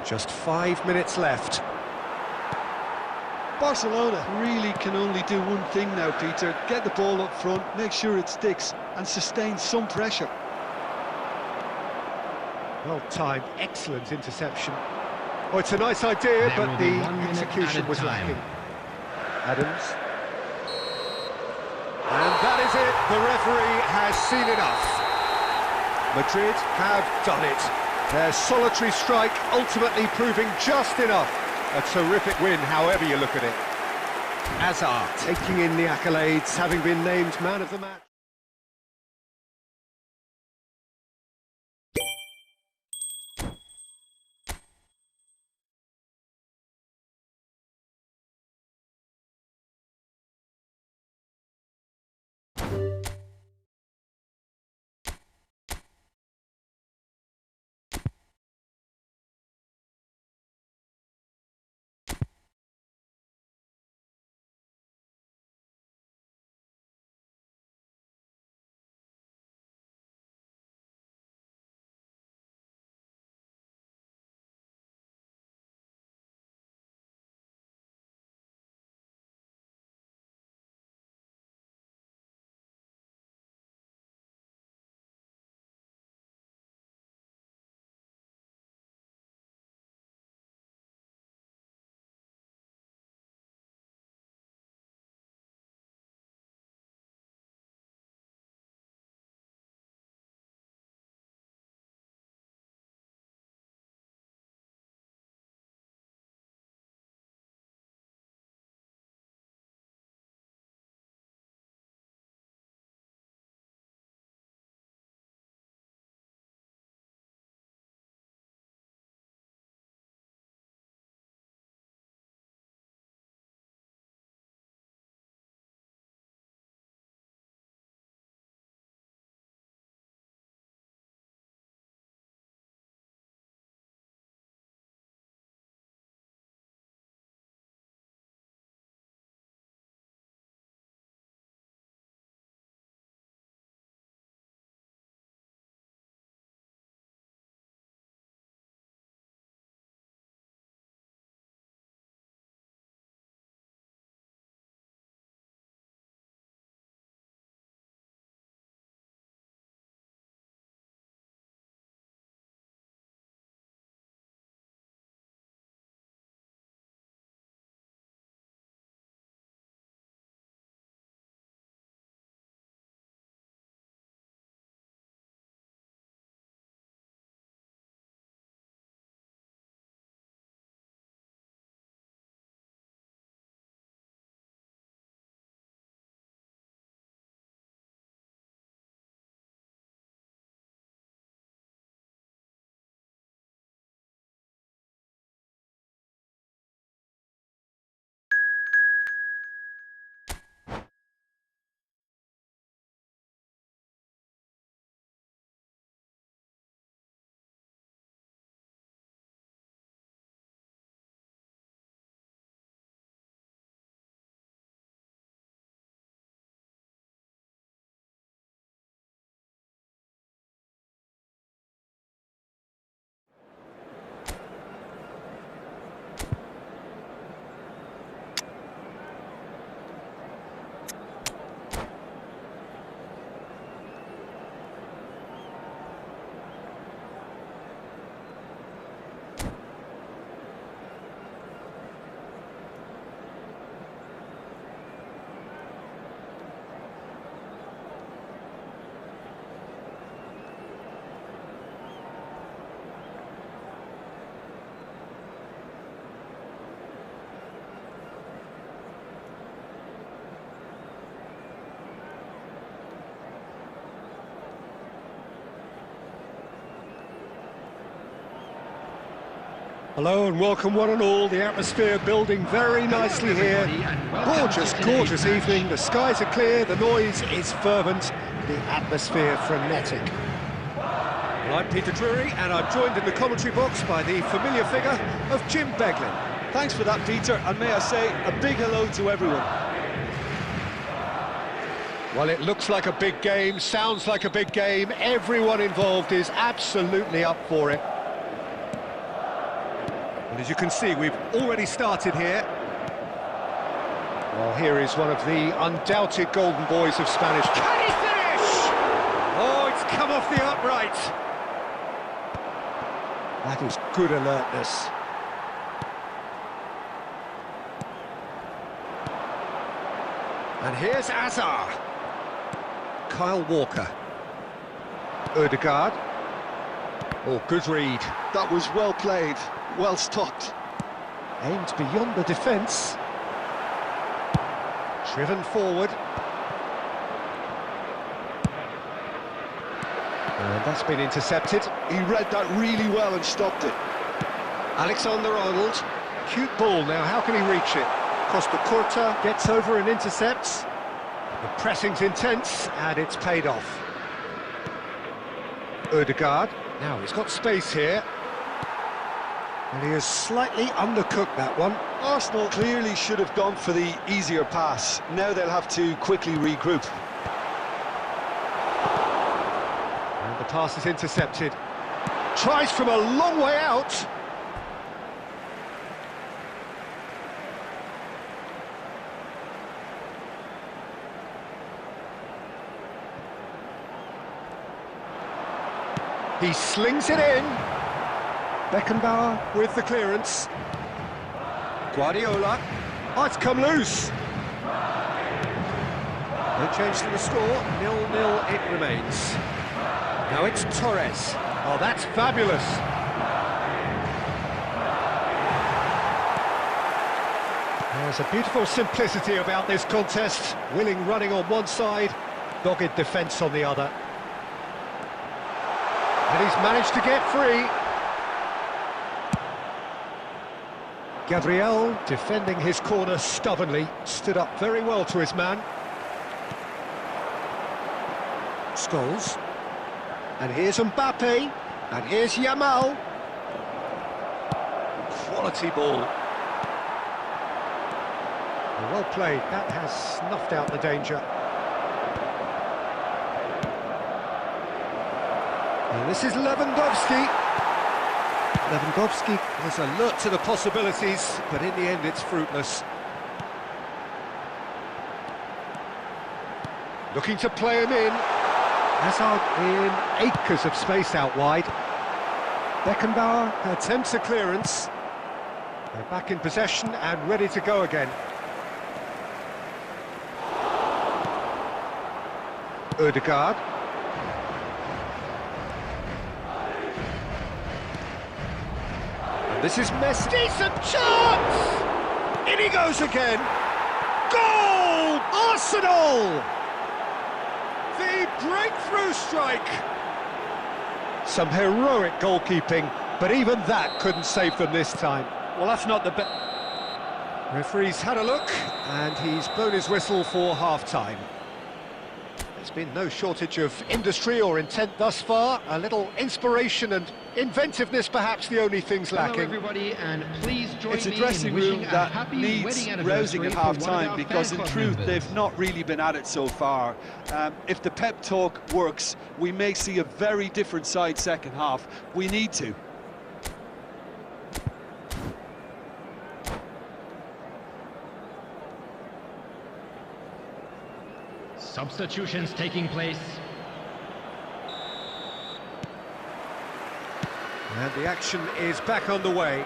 Just 5 minutes left. Barcelona really can only do one thing now, Peter. Get the ball up front, make sure it sticks, and sustain some pressure. Well timed, excellent interception. Oh, it's a nice idea, but the execution was lacking. Adams. And that is it, the referee has seen enough. Madrid have done it. Their solitary strike ultimately proving just enough. A terrific win, however you look at it. Hazard taking in the accolades, having been named man of the match. Hello and welcome one and all. The atmosphere building very nicely here. Gorgeous, gorgeous evening. The skies are clear, the noise is fervent, the atmosphere frenetic. Well, I'm Peter Drury and I'm joined in the commentary box by the familiar figure of Jim Beglin. Thanks for that, Peter, and may I say a big hello to everyone. Well, it looks like a big game, sounds like a big game. Everyone involved is absolutely up for it. And as you can see, we've already started here. Well, here is one of the undoubted golden boys of Spanish. Can he finish? Oh, it's come off the upright. That is good alertness. And here's Azar. Kyle Walker. Odegaard. Oh, good read. That was well played, well stopped. Aimed beyond the defence. Driven forward. And that's been intercepted. He read that really well and stopped it. Alexander-Arnold. Cute ball now, how can he reach it? Costa Curta gets over and intercepts. The pressing's intense, and it's paid off. Odegaard. Now, he's got space here. And he has slightly undercooked that one. Arsenal clearly should have gone for the easier pass. Now they'll have to quickly regroup. And the pass is intercepted. Tries from a long way out. He slings it in. Beckenbauer with the clearance. Guardiola. Oh, it's come loose. No change to the score. 0-0 it remains. Now it's Torres. Oh, that's fabulous. There's a beautiful simplicity about this contest. Willing running on one side, dogged defence on the other. And he's managed to get free. Gabriel, defending his corner stubbornly, stood up very well to his man. Scholes. And here's Mbappe. And here's Yamal. Quality ball. Well played. That has snuffed out the danger. And this is Lewandowski. Lewandowski was alert to the possibilities, but in the end it's fruitless. Looking to play him in. Hazard in acres of space out wide. Beckenbauer attempts a clearance. They're back in possession and ready to go again. Odegaard. This is Messi. Decent chance! In he goes again. Goal! Arsenal! The breakthrough strike. Some heroic goalkeeping, but even that couldn't save them this time. Well, that's not the best. Referee's had a look, and he's blown his whistle for half-time. There's been no shortage of industry or intent thus far. A little inspiration and inventiveness, perhaps the only things lacking. Hello everybody, and please join It's a me dressing in room wishing a that happy needs wedding rousing anniversary at for one of half-time, our because fan in club truth members. they've not really been at it so far. If the pep talk works, we may see a very different side second half. We need to. Substitutions taking place. And the action is back underway.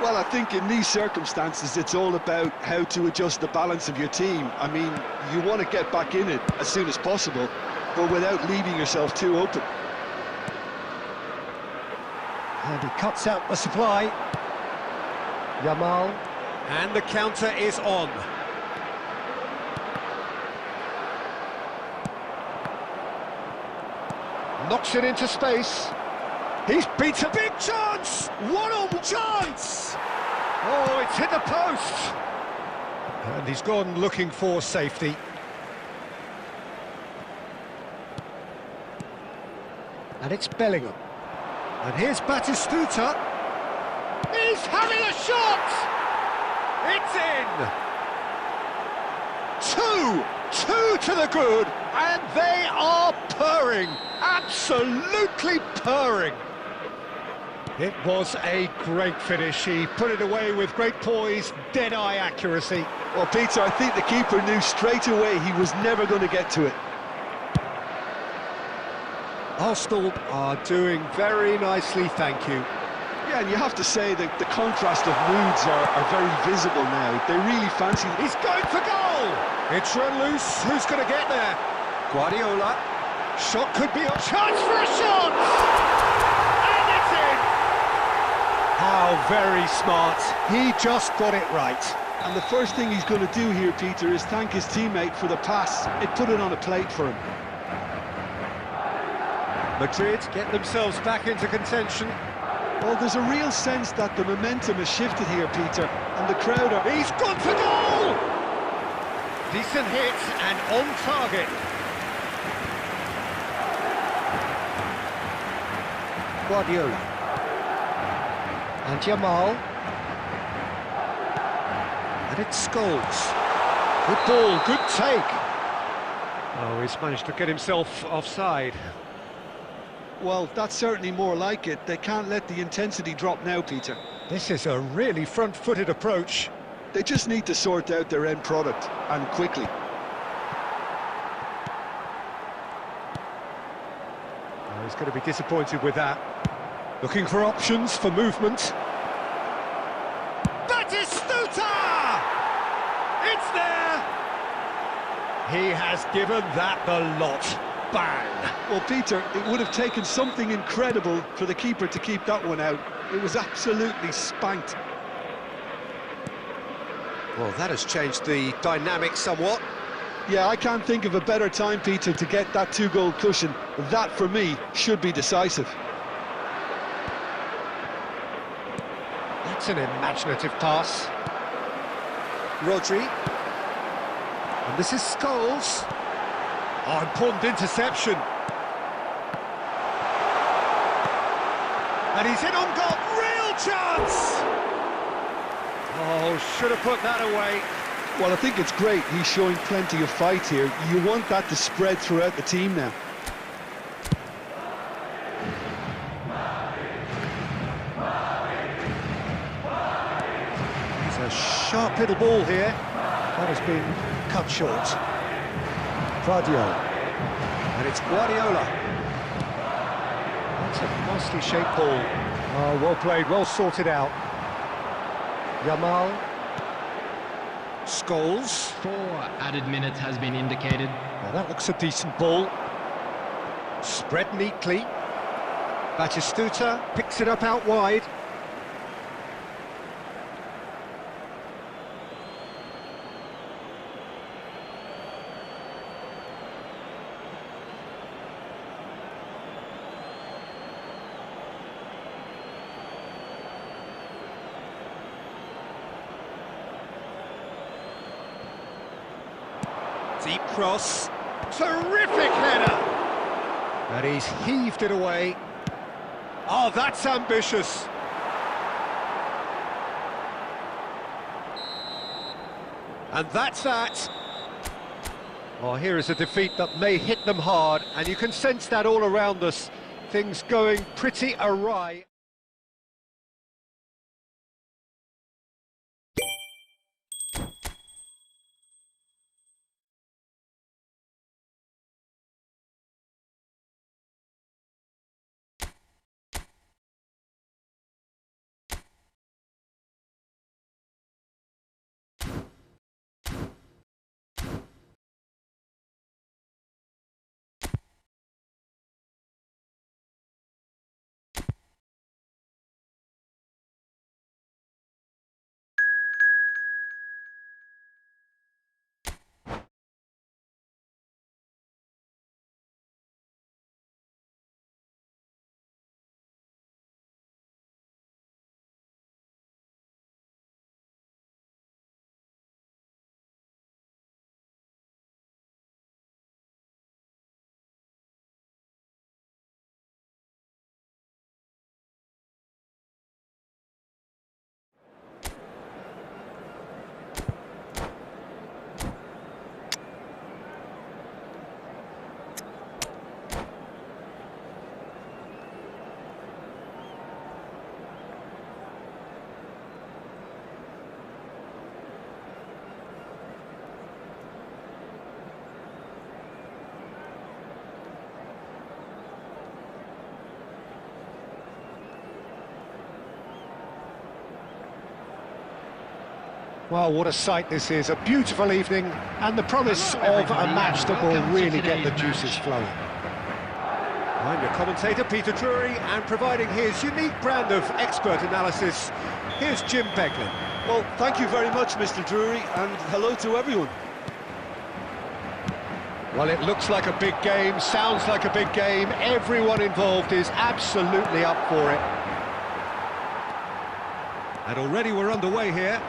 Well, I think in these circumstances it's all about how to adjust the balance of your team. I mean, you want to get back in it as soon as possible, but without leaving yourself too open. And he cuts out the supply. Yamal. And the counter is on. Knocks it into space. He's beat a big chance! One-on-one chance! Oh, it's hit the post! And he's gone looking for safety. And it's Bellingham. And here's Batistuta. He's having a shot! It's in! Two to the good, and they are purring, absolutely purring. It was a great finish. He put it away with great poise, dead-eye accuracy. Well, Peter, I think the keeper knew straight away he was never going to get to it. Arsenal are doing very nicely, thank you. Yeah, and you have to say that the contrast of moods are very visible now. They really fancy... He's going for goal! It's run loose, who's going to get there? Guardiola. Shot could be a chance for a shot! And it's in! How very smart. He just got it right. And the first thing he's going to do here, Peter, is thank his teammate for the pass. It put it on a plate for him. Madrid get themselves back into contention. Well, there's a real sense that the momentum has shifted here, Peter, and the crowd are... He's gone for goal! Decent hit and on target. Guardiola. And Jamal. And it's Scholes. Good ball, good take. Oh, he's managed to get himself offside. Well, that's certainly more like it. They can't let the intensity drop now, Peter. This is a really front-footed approach. They just need to sort out their end product, and quickly. Oh, he's going to be disappointed with that. Looking for options for movement. Batistuta! It's there! He has given that the lot. Bang! Well, Peter, it would have taken something incredible for the keeper to keep that one out. It was absolutely spanked. Well, that has changed the dynamic somewhat. Yeah, I can't think of a better time, Peter, to get that two-goal cushion. That, for me, should be decisive. That's an imaginative pass. Rodri. And this is Scholes. Oh, important interception. And he's in on goal. Real chance! Oh, should have put that away. Well, I think it's great. He's showing plenty of fight here. You want that to spread throughout the team now. It's a sharp little ball here. That has been cut short. Guardiola. And it's Guardiola. That's a nicely shaped ball. Oh, well played, well sorted out. Jamal. Scholes. 4 added minutes has been indicated. Now that looks a decent ball. Spread neatly. Batistuta picks it up out wide. Deep cross, terrific header! And he's heaved it away. Oh, that's ambitious! And that's that. Oh, here is a defeat that may hit them hard, and you can sense that all around us. Things going pretty awry. Well, what a sight this is, a beautiful evening, and the promise of a match that will really get the juices flowing. I'm your commentator, Peter Drury, and providing his unique brand of expert analysis, here's Jim Beglin. Well, thank you very much, Mr. Drury, and hello to everyone. Well, it looks like a big game, sounds like a big game, everyone involved is absolutely up for it. And already we're underway here.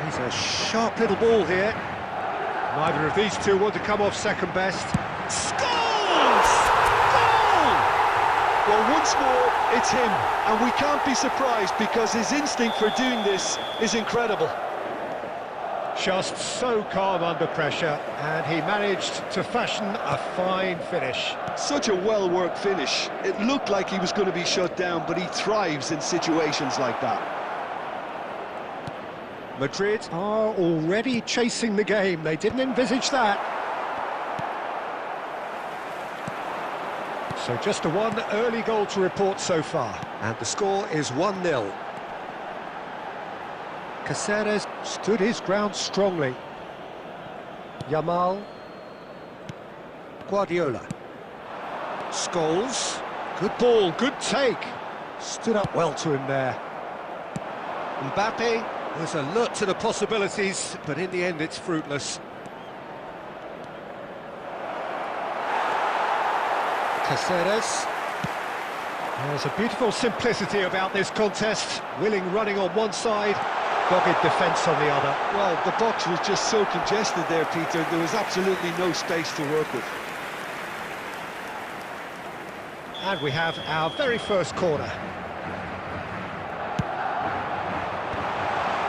There's a sharp little ball here. Neither of these two want to come off second best. Scores! Goal! Well, once more, it's him, and we can't be surprised because his instinct for doing this is incredible. Just so calm under pressure, and he managed to fashion a fine finish. Such a well-worked finish. It looked like he was going to be shut down, but he thrives in situations like that. Madrid are already chasing the game. They didn't envisage that. So just a one early goal to report so far. And the score is 1-0. Caceres stood his ground strongly. Yamal. Guardiola. Scholes. Good ball, good take. Stood up well to him there. Mbappe was alert to the possibilities, but in the end it's fruitless. Caceres. There's a beautiful simplicity about this contest. Willing running on one side, dogged defence on the other. Well, the box was just so congested there, Peter. There was absolutely no space to work with. And we have our very first corner.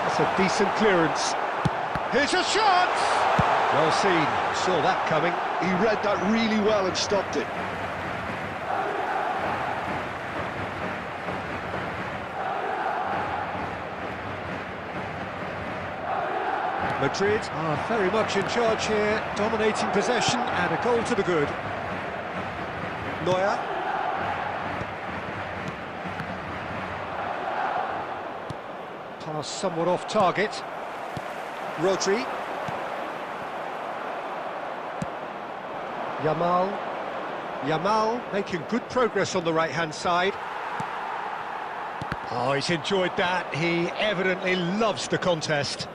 That's a decent clearance. Here's a shot! Well seen, saw that coming. He read that really well and stopped it. Madrid are very much in charge here, dominating possession and a goal to the good. Neuer. Pass somewhat off target. Rodri. Yamal making good progress on the right-hand side. Oh, he's enjoyed that. He evidently loves the contest.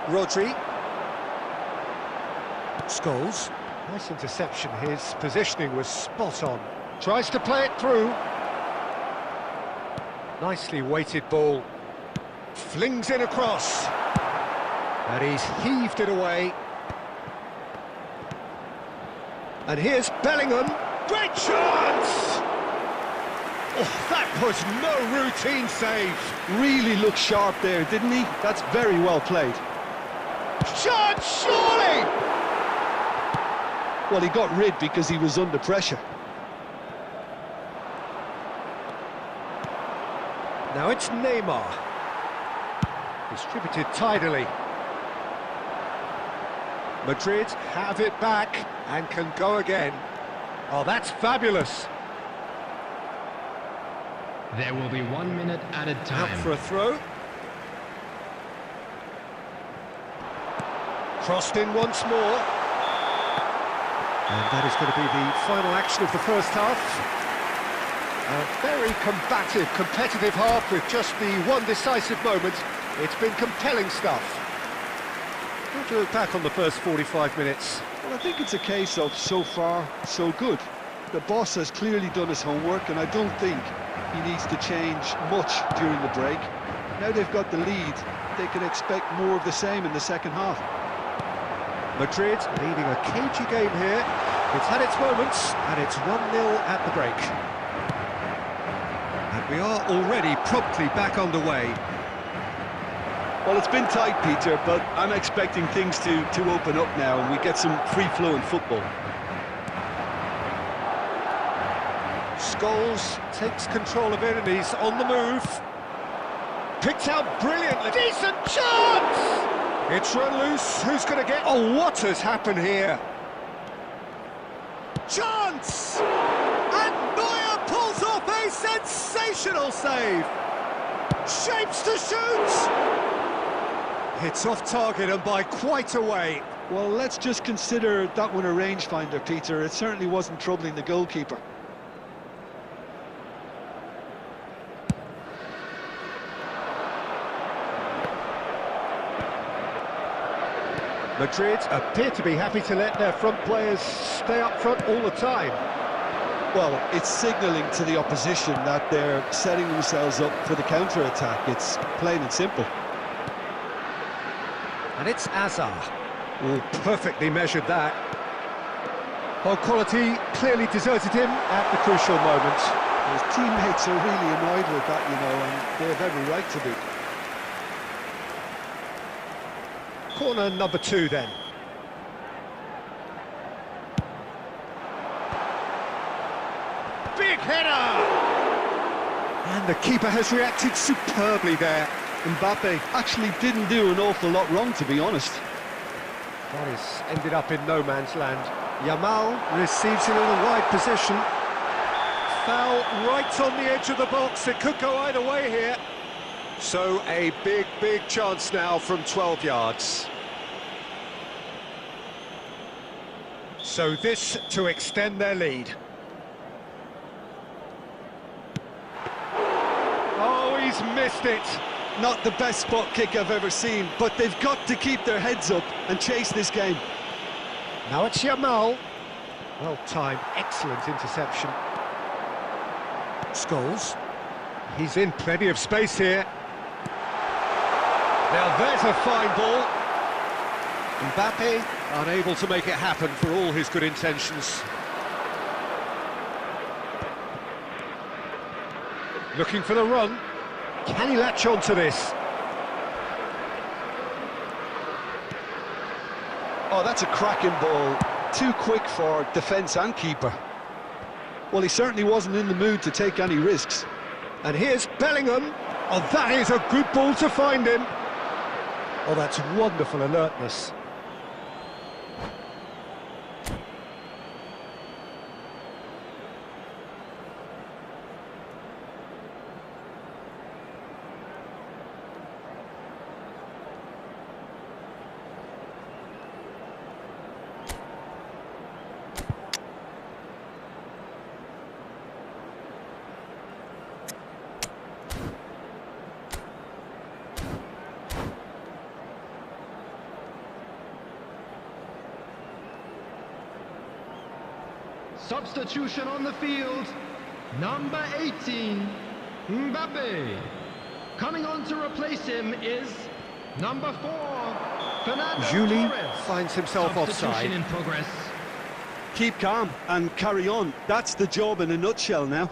Rodri. Scholes. Nice interception. His positioning was spot on. Tries to play it through. Nicely weighted ball. Flings in across. And he's heaved it away. And here's Bellingham. Great chance! Oh, that was no routine save. Really looked sharp there, didn't he? That's very well played. Shot, surely! Well, he got rid because he was under pressure. Now it's Neymar. Distributed tidily. Madrid have it back and can go again. Oh, that's fabulous. There will be 1 minute added time. Out for a throw. Crossed in once more. And that is going to be the final action of the first half. A very combative, competitive half with just the one decisive moment. It's been compelling stuff. What do you look back on the first 45 minutes? Well, I think it's a case of so far, so good. The boss has clearly done his homework, and I don't think he needs to change much during the break. Now they've got the lead, they can expect more of the same in the second half. Madrid leading a cagey game here. It's had its moments, and it's 1-0 at the break. And we are already promptly back underway. Well, it's been tight, Peter, but I'm expecting things to open up now and we get some free-flowing football. Scholes takes control of it and he's on the move. Picked out brilliantly. Decent chance! It's run loose. Who's going to get... Oh, what has happened here? Chance! And Neuer pulls off Mbappe, sensational save! Shapes to shoot! It's off target and by quite a way. Well, let's just consider that one a rangefinder, Peter. It certainly wasn't troubling the goalkeeper. Madrid appear to be happy to let their front players stay up front all the time. Well, it's signalling to the opposition that they're setting themselves up for the counter-attack. It's plain and simple. And it's Azar. Oh, perfectly measured that. Well, quality clearly deserted him at the crucial moment. His teammates are really annoyed with that, you know, and they have every right to be. Corner number 2 then. Big header! And the keeper has reacted superbly there. Mbappe actually didn't do an awful lot wrong, to be honest. That is ended up in no man's land. Yamal receives it in a wide position. Foul right on the edge of the box. It could go either way here. So a big, big chance now from 12 yards. So this to extend their lead. Oh, he's missed it. Not the best spot kick I've ever seen, but they've got to keep their heads up and chase this game. Now it's Yamal. Well timed, excellent interception. Scholes. He's in plenty of space here. Now there's a fine ball. Mbappe unable to make it happen for all his good intentions. Looking for the run. Can he latch on to this? Oh, that's a cracking ball. Too quick for defence and keeper. Well, he certainly wasn't in the mood to take any risks. And here's Bellingham. Oh, that is a good ball to find him. Oh, that's wonderful alertness. Substitution on the field. Number 18, Mbappe. Coming on to replace him is number 4, Fernando Juli Torres. finds himself offside. Substitution in progress. Keep calm and carry on. That's the job in a nutshell now.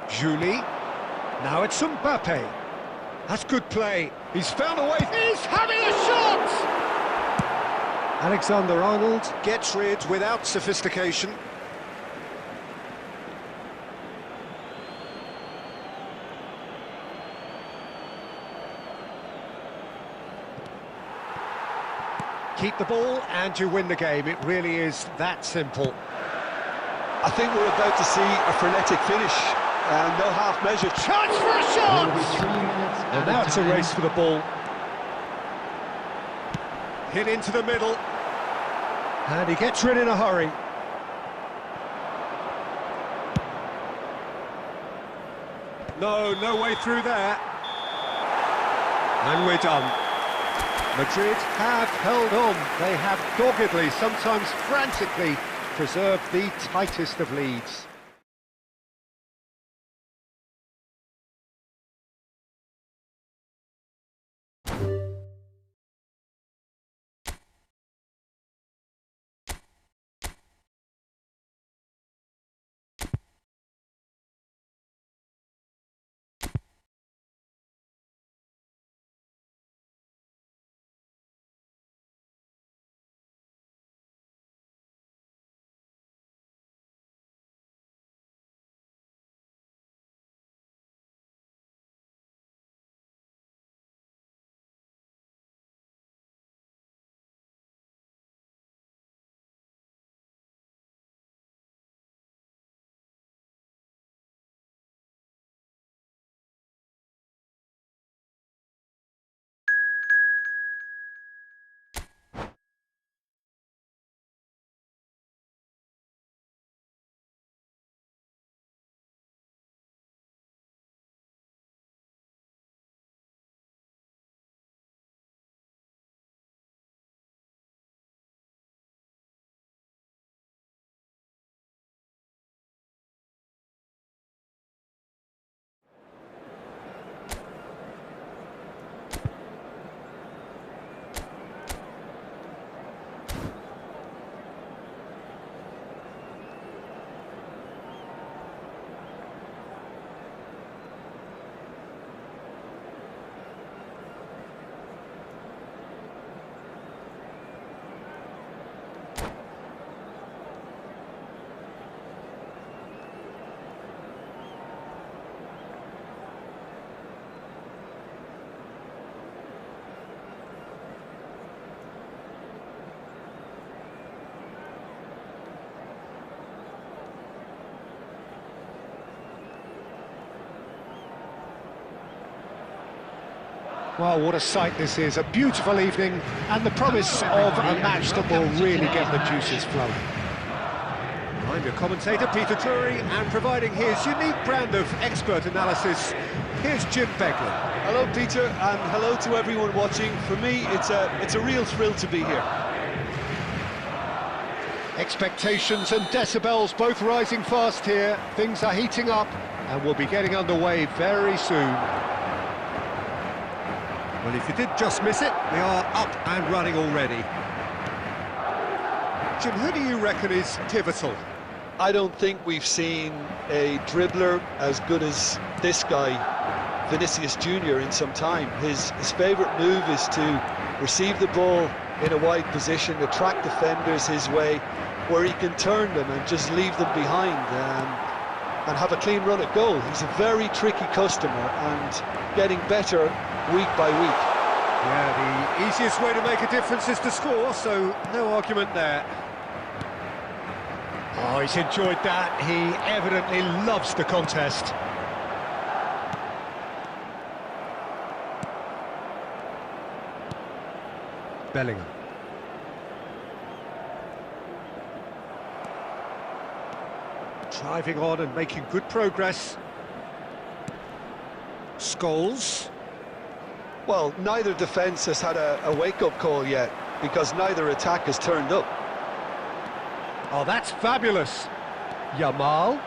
Juli. Now it's Mbappe. That's good play. He's found a way. He's having a shot! Alexander-Arnold gets rid without sophistication. Keep the ball and you win the game. It really is that simple. I think we're about to see a frenetic finish. No half measure. Chance for a There will be shot! 3 minutes And at now a it's a time. race for the ball. Hit into the middle. And he gets rid in a hurry. No way through there. And we're done. Madrid have held on. They have doggedly, sometimes frantically, preserved the tightest of leads. Well, what a sight this is, a beautiful evening, and the promise of a match that will really get the juices flowing. I'm your commentator, Peter Drury, and providing his unique brand of expert analysis, here's Jim Beglin. Hello, Peter, and hello to everyone watching. For me, it's a real thrill to be here. Expectations and decibels both rising fast here. Things are heating up, and we'll be getting underway very soon. Well, if you did just miss it, we are up and running already. Jim, who do you reckon is pivotal? I don't think we've seen a dribbler as good as this guy, Vinicius Jr., in some time. His favourite move is to receive the ball in a wide position, attract defenders his way, where he can turn them and just leave them behind and have a clean run at goal. He's a very tricky customer and getting better week by week. Yeah, the easiest way to make a difference is to score, so no argument there. Oh, he's enjoyed that. He evidently loves the contest. Bellingham. Driving on and making good progress. Scholes. Well, neither defence has had a wake-up call yet, because neither attack has turned up. Oh, that's fabulous. Yamal.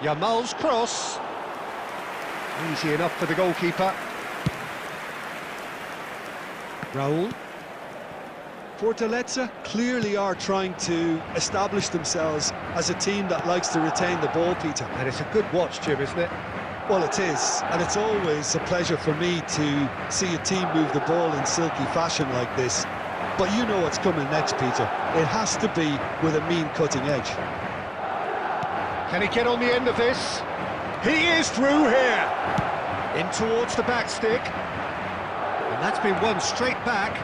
Yamal's cross. Easy enough for the goalkeeper. Raul. Fortaleza clearly are trying to establish themselves as a team that likes to retain the ball, Peter. And it's a good watch, Jim, isn't it? Well, it is, and it's always a pleasure for me to see a team move the ball in silky fashion like this. But you know what's coming next, Peter. It has to be with a mean cutting edge. Can he get on the end of this? He is through here. In towards the back stick. And that's been won straight back.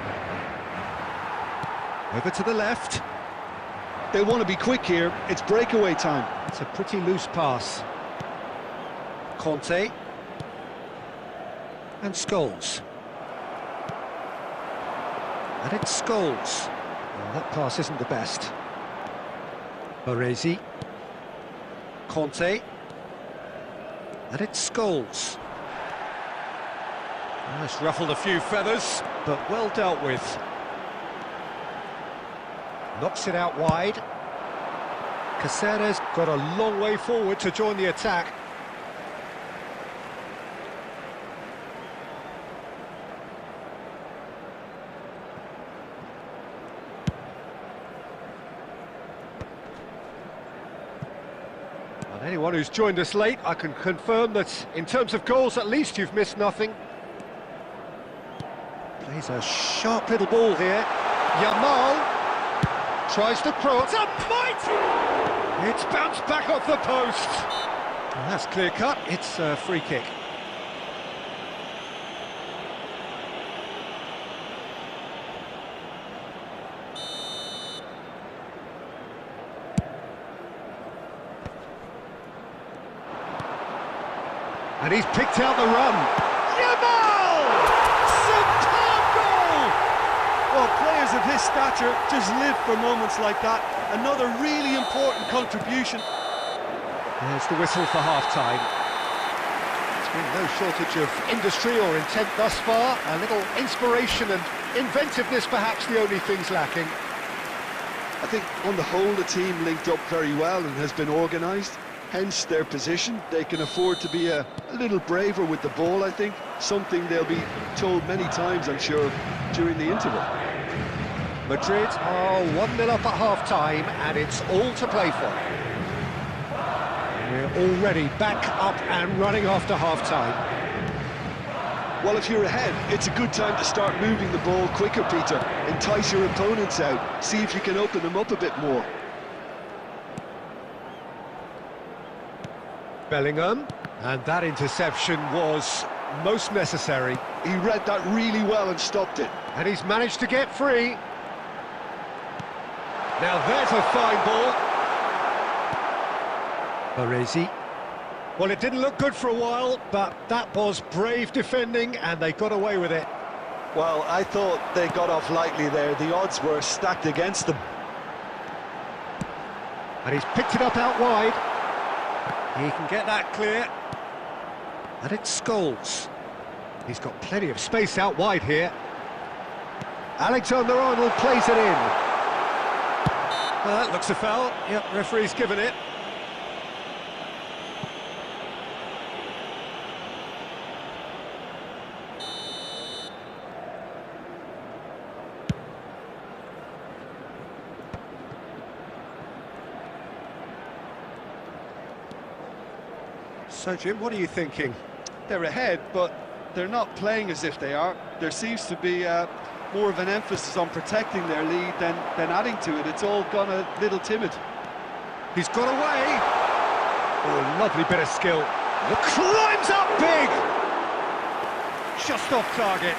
Over to the left. They want to be quick here. It's breakaway time. It's a pretty loose pass. Conte. And Scholes. And it's Scholes. Well, that pass isn't the best. Baresi. Conte. And it's Scholes. Well, it's ruffled a few feathers, but well dealt with. Knocks it out wide. Caceres got a long way forward to join the attack. And anyone who's joined us late, I can confirm that in terms of goals, at least you've missed nothing. Plays a sharp little ball here. Yamal. Tries to cross, a point! It's bounced back off the post. Well, that's clear cut, it's a free kick. And he's picked out the run. Yamal! Superb goal! Well, players of his stature just live for moments like that. Another really important contribution. There's the whistle for half-time. There's been no shortage of industry or intent thus far. A little inspiration and inventiveness, perhaps the only things lacking. I think on the whole the team linked up very well and has been organised. Hence their position. They can afford to be a little braver with the ball, I think. Something they'll be told many times, I'm sure, during the interval. Madrid are 1-0 up at half-time, and it's all to play for. We're already back up and running after half-time. Well, if you're ahead, it's a good time to start moving the ball quicker, Peter. Entice your opponents out. See if you can open them up a bit more. Bellingham, and that interception was most necessary. He read that really well and stopped it. And he's managed to get free. Now there's a fine ball. Baresi. Well, it didn't look good for a while, but that was brave defending, and they got away with it. Well, I thought they got off lightly there. The odds were stacked against them. And he's picked it up out wide. He can get that clear. And it's Scholes. He's got plenty of space out wide here. Alexander-Arnold plays it in. Well, that looks a foul. Yep, referee's given it. So, Jim, what are you thinking? They're ahead, but they're not playing as if they are. There seems to be more of an emphasis on protecting their lead than adding to it. It's all gone a little timid. He's got away. Oh, a lovely bit of skill. The climbs up big. Just off target.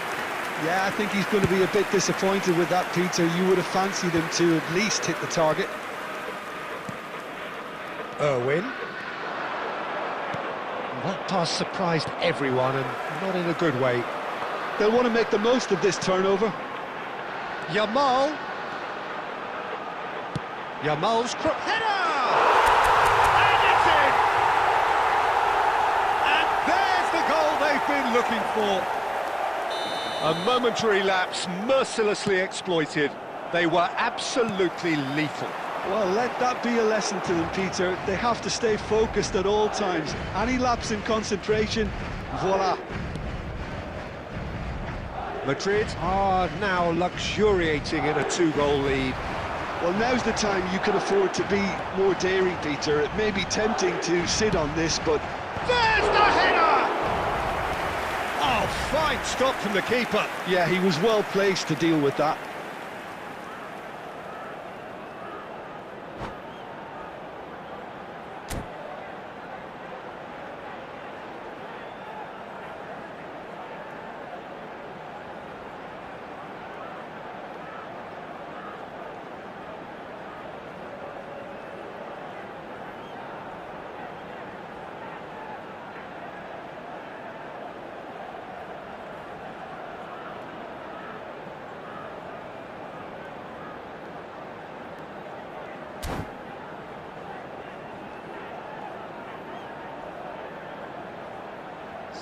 Yeah, I think he's going to be a bit disappointed with that, Peter. You would have fancied him to at least hit the target. Irwin. That pass surprised everyone, and not in a good way. They'll want to make the most of this turnover. Yamal. Yamal's header! And it's in! And there's the goal they've been looking for. A momentary lapse, mercilessly exploited. They were absolutely lethal. Well, let that be a lesson to them, Peter. They have to stay focused at all times. Any lapse in concentration, voila. Madrid are now luxuriating in a 2-goal lead. Well, now's the time you can afford to be more daring, Peter. It may be tempting to sit on this, but... There's the header! Oh, fine stop from the keeper. Yeah, he was well placed to deal with that.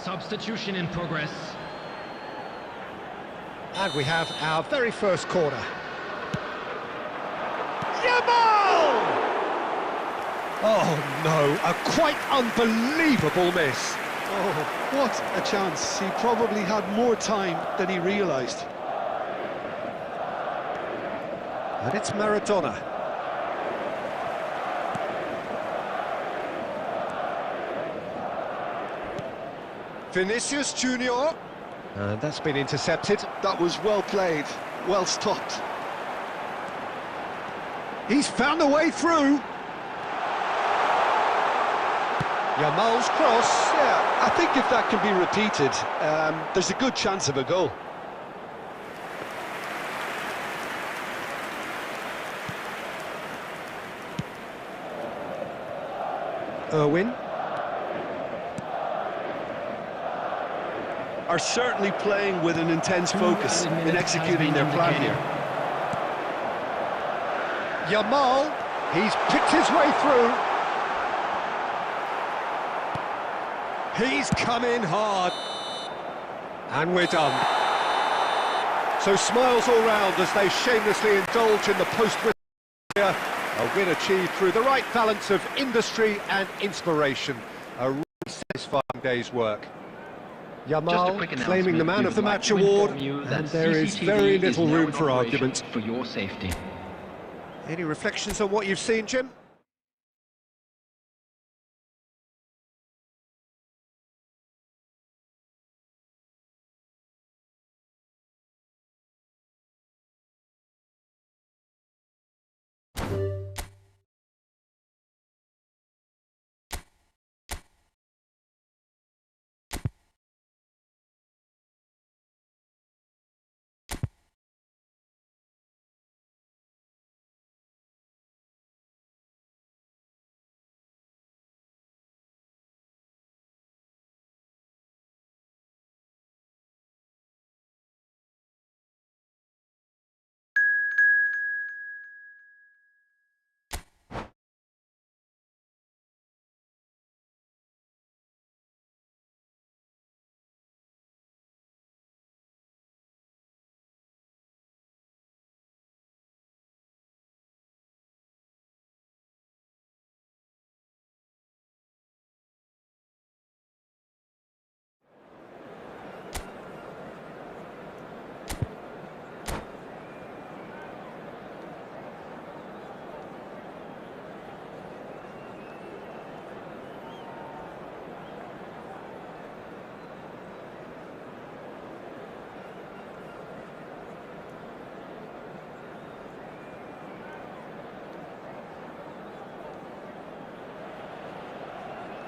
Substitution in progress. And we have our very first corner. Yamal! Oh no, a quite unbelievable miss. Oh, what a chance. He probably had more time than he realised. And it's Maradona. Vinicius Junior. And that's been intercepted. That was well played, well stopped. He's found a way through. Yamal's cross. Yeah, I think if that can be repeated, there's a good chance of a goal. Irwin. Are certainly playing with an intense focus in executing their plan here. Yamal, he's picked his way through. He's come in hard. And we're done. So smiles all round as they shamelessly indulge in the post-win. A win achieved through the right balance of industry and inspiration. A really satisfying day's work. Yamal claiming the Man of the Match award, and there is very little room for argument. For your safety. Any reflections on what you've seen, Jim?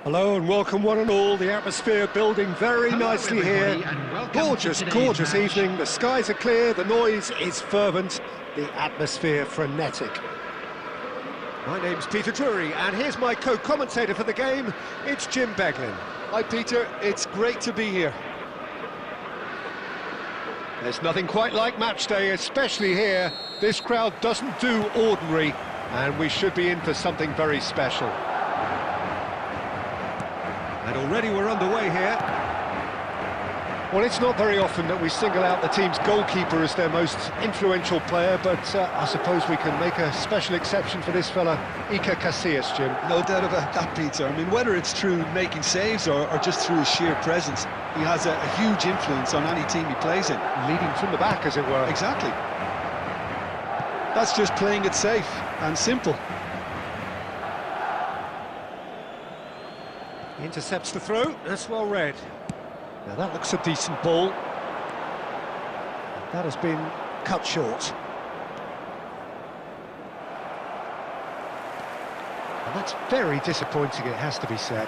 Hello and welcome one and all. The atmosphere building very nicely here. Gorgeous, gorgeous evening. The skies are clear, the noise is fervent, the atmosphere frenetic. My name's Peter Drury, and here's my co-commentator for the game. It's Jim Beglin. Hi Peter, it's great to be here. There's nothing quite like match day, especially here. This crowd doesn't do ordinary, and we should be in for something very special. And already we're underway here. Well, it's not very often that we single out the team's goalkeeper as their most influential player, but I suppose we can make a special exception for this fella, Iker Casillas, Jim. No doubt about that, Peter. I mean, whether it's through making saves or just through his sheer presence, he has a huge influence on any team he plays in. Leading from the back, as it were. Exactly. That's just playing it safe and simple. He intercepts the throw, that's well read. Now that looks a decent ball. That has been cut short. And that's very disappointing, it has to be said.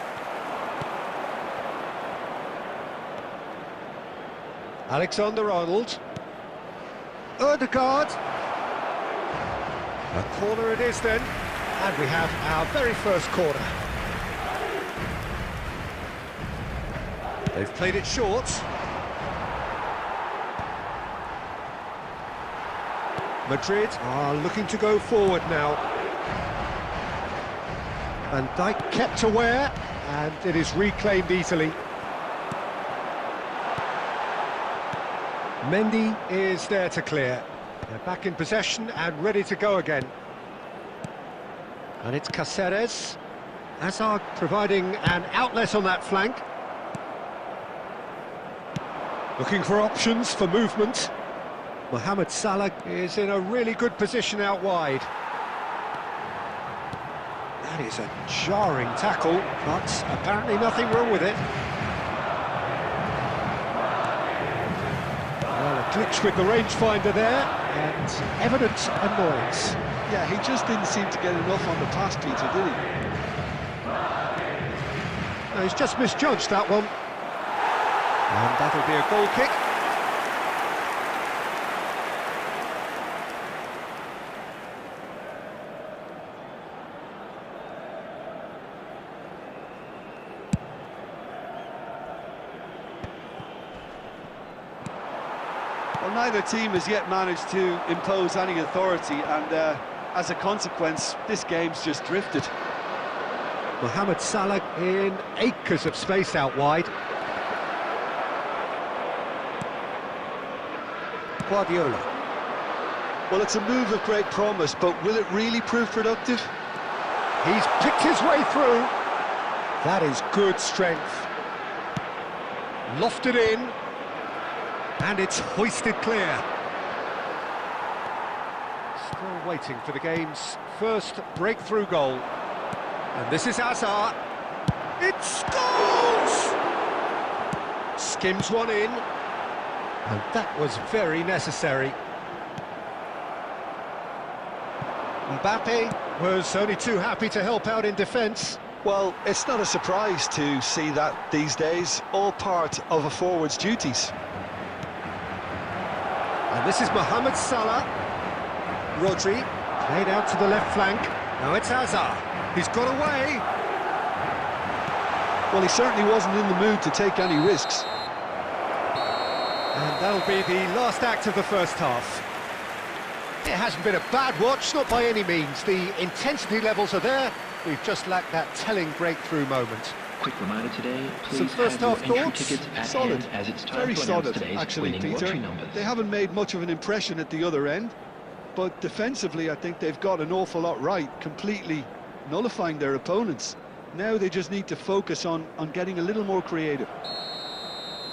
Alexander-Arnold. Ødegaard. A corner it is then. And we have our very first corner. They've played it short. Madrid are looking to go forward now. Van Dijk kept aware, and it is reclaimed easily. Mendy is there to clear. They're back in possession and ready to go again. And it's Cáceres. Hazard providing an outlet on that flank. Looking for options for movement. Mohamed Salah is in a really good position out wide. That is a jarring tackle, but apparently nothing wrong with it. Well, a glitch with the rangefinder there, and evident annoyance. Yeah, he just didn't seem to get enough on the pass, Peter, did he? No, he's just misjudged that one. And that'll be a goal kick. Well, neither team has yet managed to impose any authority, and as a consequence, this game's just drifted. Mohamed Salah in acres of space out wide. Guardiola. Well, it's a move of great promise, but will it really prove productive? He's picked his way through. That is good strength. Lofted in. And it's hoisted clear. Still waiting for the game's first breakthrough goal. And this is Hazard. It scores! Skims one in. And that was very necessary. Mbappe was only too happy to help out in defence. Well, it's not a surprise to see that these days, all part of a forward's duties. And this is Mohamed Salah. Rodri, played out to the left flank. Now it's Hazard. He's got away. Well, he certainly wasn't in the mood to take any risks. And that'll be the last act of the first half. It hasn't been a bad watch, not by any means. The intensity levels are there. We've just lacked that telling breakthrough moment. Quick reminder today, Some please first have half your entry thoughts? tickets at Solid. hand as it's time Very to announce solid, today's actually, winning Peter. lottery numbers. They haven't made much of an impression at the other end, but defensively I think they've got an awful lot right, completely nullifying their opponents. Now they just need to focus on getting a little more creative.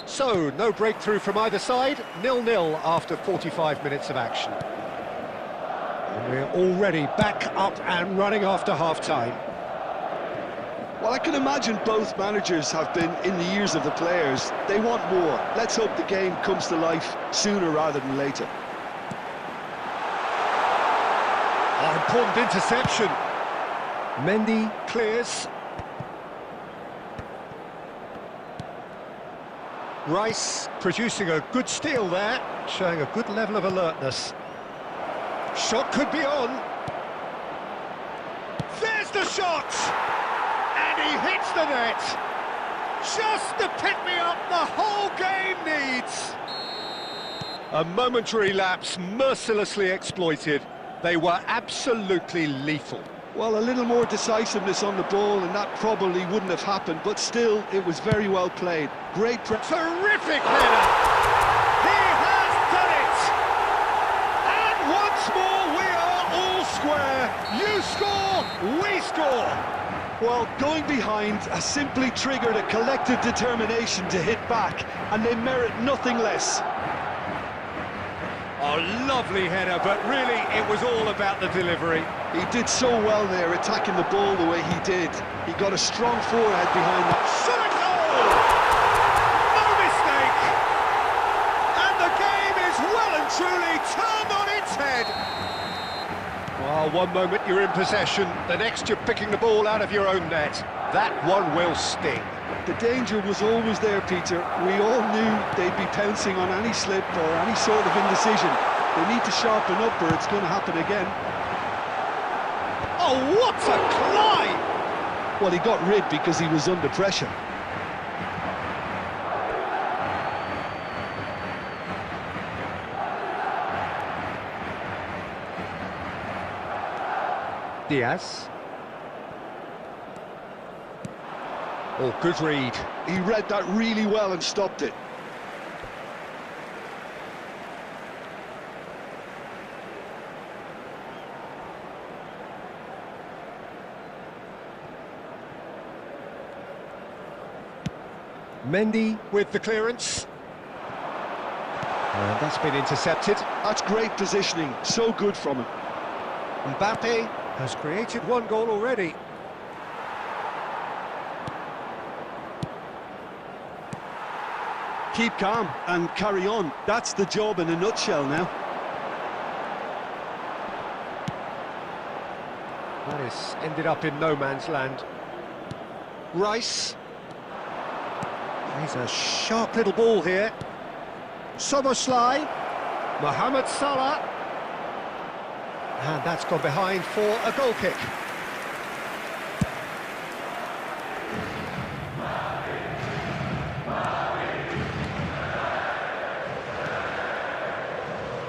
So, no breakthrough from either side, 0-0 after 45 minutes of action. And we're already back up and running after half-time. Well, I can imagine both managers have been in the ears of the players. They want more. Let's hope the game comes to life sooner rather than later. Oh, important interception. Mendy clears. Rice producing a good steal there, showing a good level of alertness. Shot could be on. There's the shot! And he hits the net. Just the pick-me-up the whole game needs. A momentary lapse mercilessly exploited. They were absolutely lethal. Well, a little more decisiveness on the ball and that probably wouldn't have happened, but still, it was very well played. Great Terrific header! He has done it! And once more we are all square. You score, we score. Well, going behind has simply triggered a collective determination to hit back, and they merit nothing less. A lovely header, but really it was all about the delivery. He did so well there, attacking the ball the way he did. He got a strong forehead behind that. Shot a goal! No mistake! And the game is well and truly turned on its head. Well, one moment you're in possession, the next you're picking the ball out of your own net. That one will sting. The danger was always there, Peter. We all knew they'd be pouncing on any slip or any sort of indecision. They need to sharpen up or it's going to happen again. Oh, what a climb! Well, he got rid because he was under pressure. Diaz. Oh, good read. He read that really well and stopped it. Mendy with the clearance. And that's been intercepted. That's great positioning, so good from him. Mbappe has created one goal already. Keep calm and carry on. That's the job in a nutshell now. That has ended up in no man's land. Rice. He's a sharp little ball here. Soboslai. Mohamed Salah. And that's gone behind for a goal kick.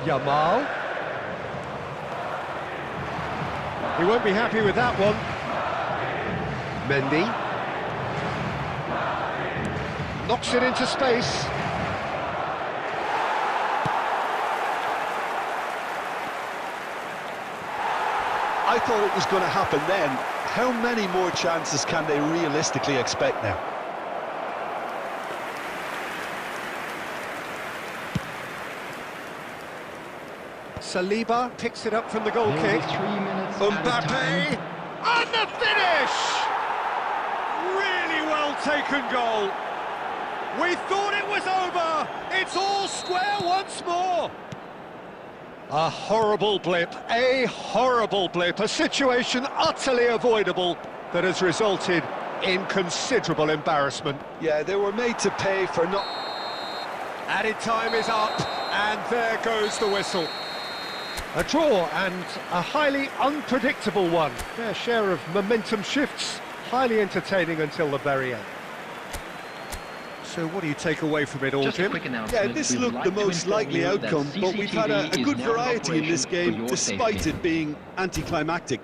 Yamal. He won't be happy with that one. Mendy. Knocks it into space. I thought it was going to happen then. How many more chances can they realistically expect now? Saliba picks it up from the goal Nearly kick. 3 minutes Mbappe! And the finish! Really well taken goal. We thought it was over. It's all square once more. A horrible blip, a situation utterly avoidable that has resulted in considerable embarrassment. Yeah, they were made to pay for not... Added time is up, and there goes the whistle. A draw, and a highly unpredictable one. Their share of momentum shifts, highly entertaining until the very end. So what do you take away from it all, Just a Jim? quick announcement. Yeah, this We would looked like the to most inform likely you that outcome, but we've had a CCTV good is now in variety in this operation game, for your despite safety. it being anticlimactic.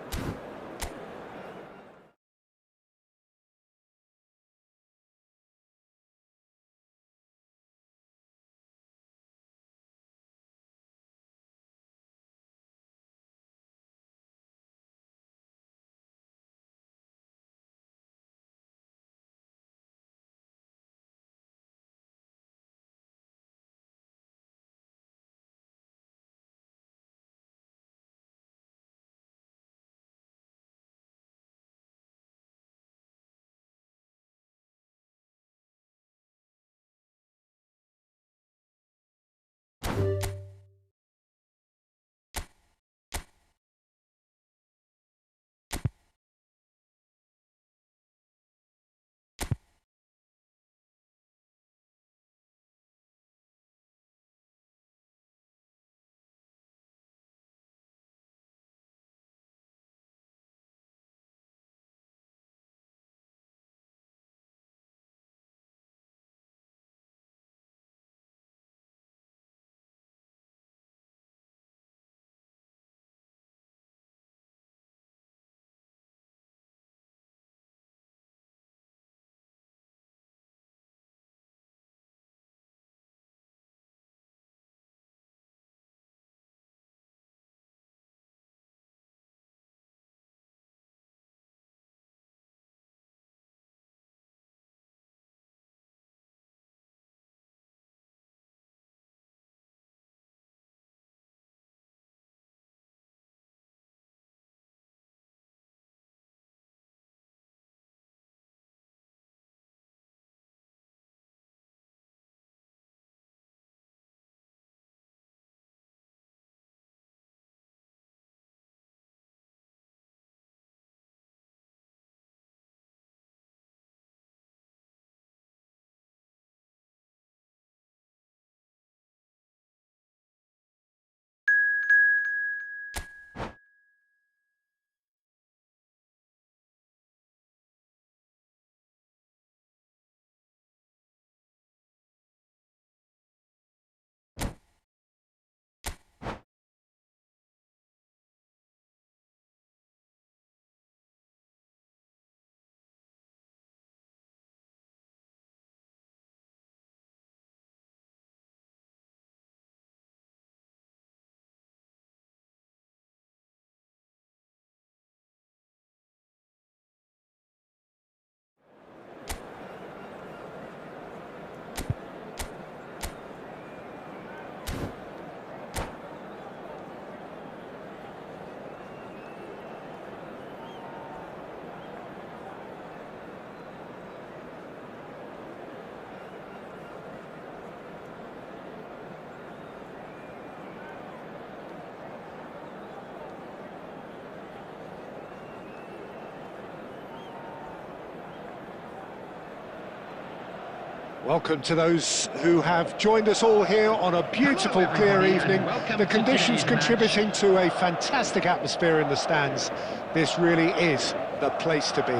Welcome to those who have joined us all here on a beautiful, clear evening. The conditions contributing to a fantastic atmosphere in the stands. This really is the place to be.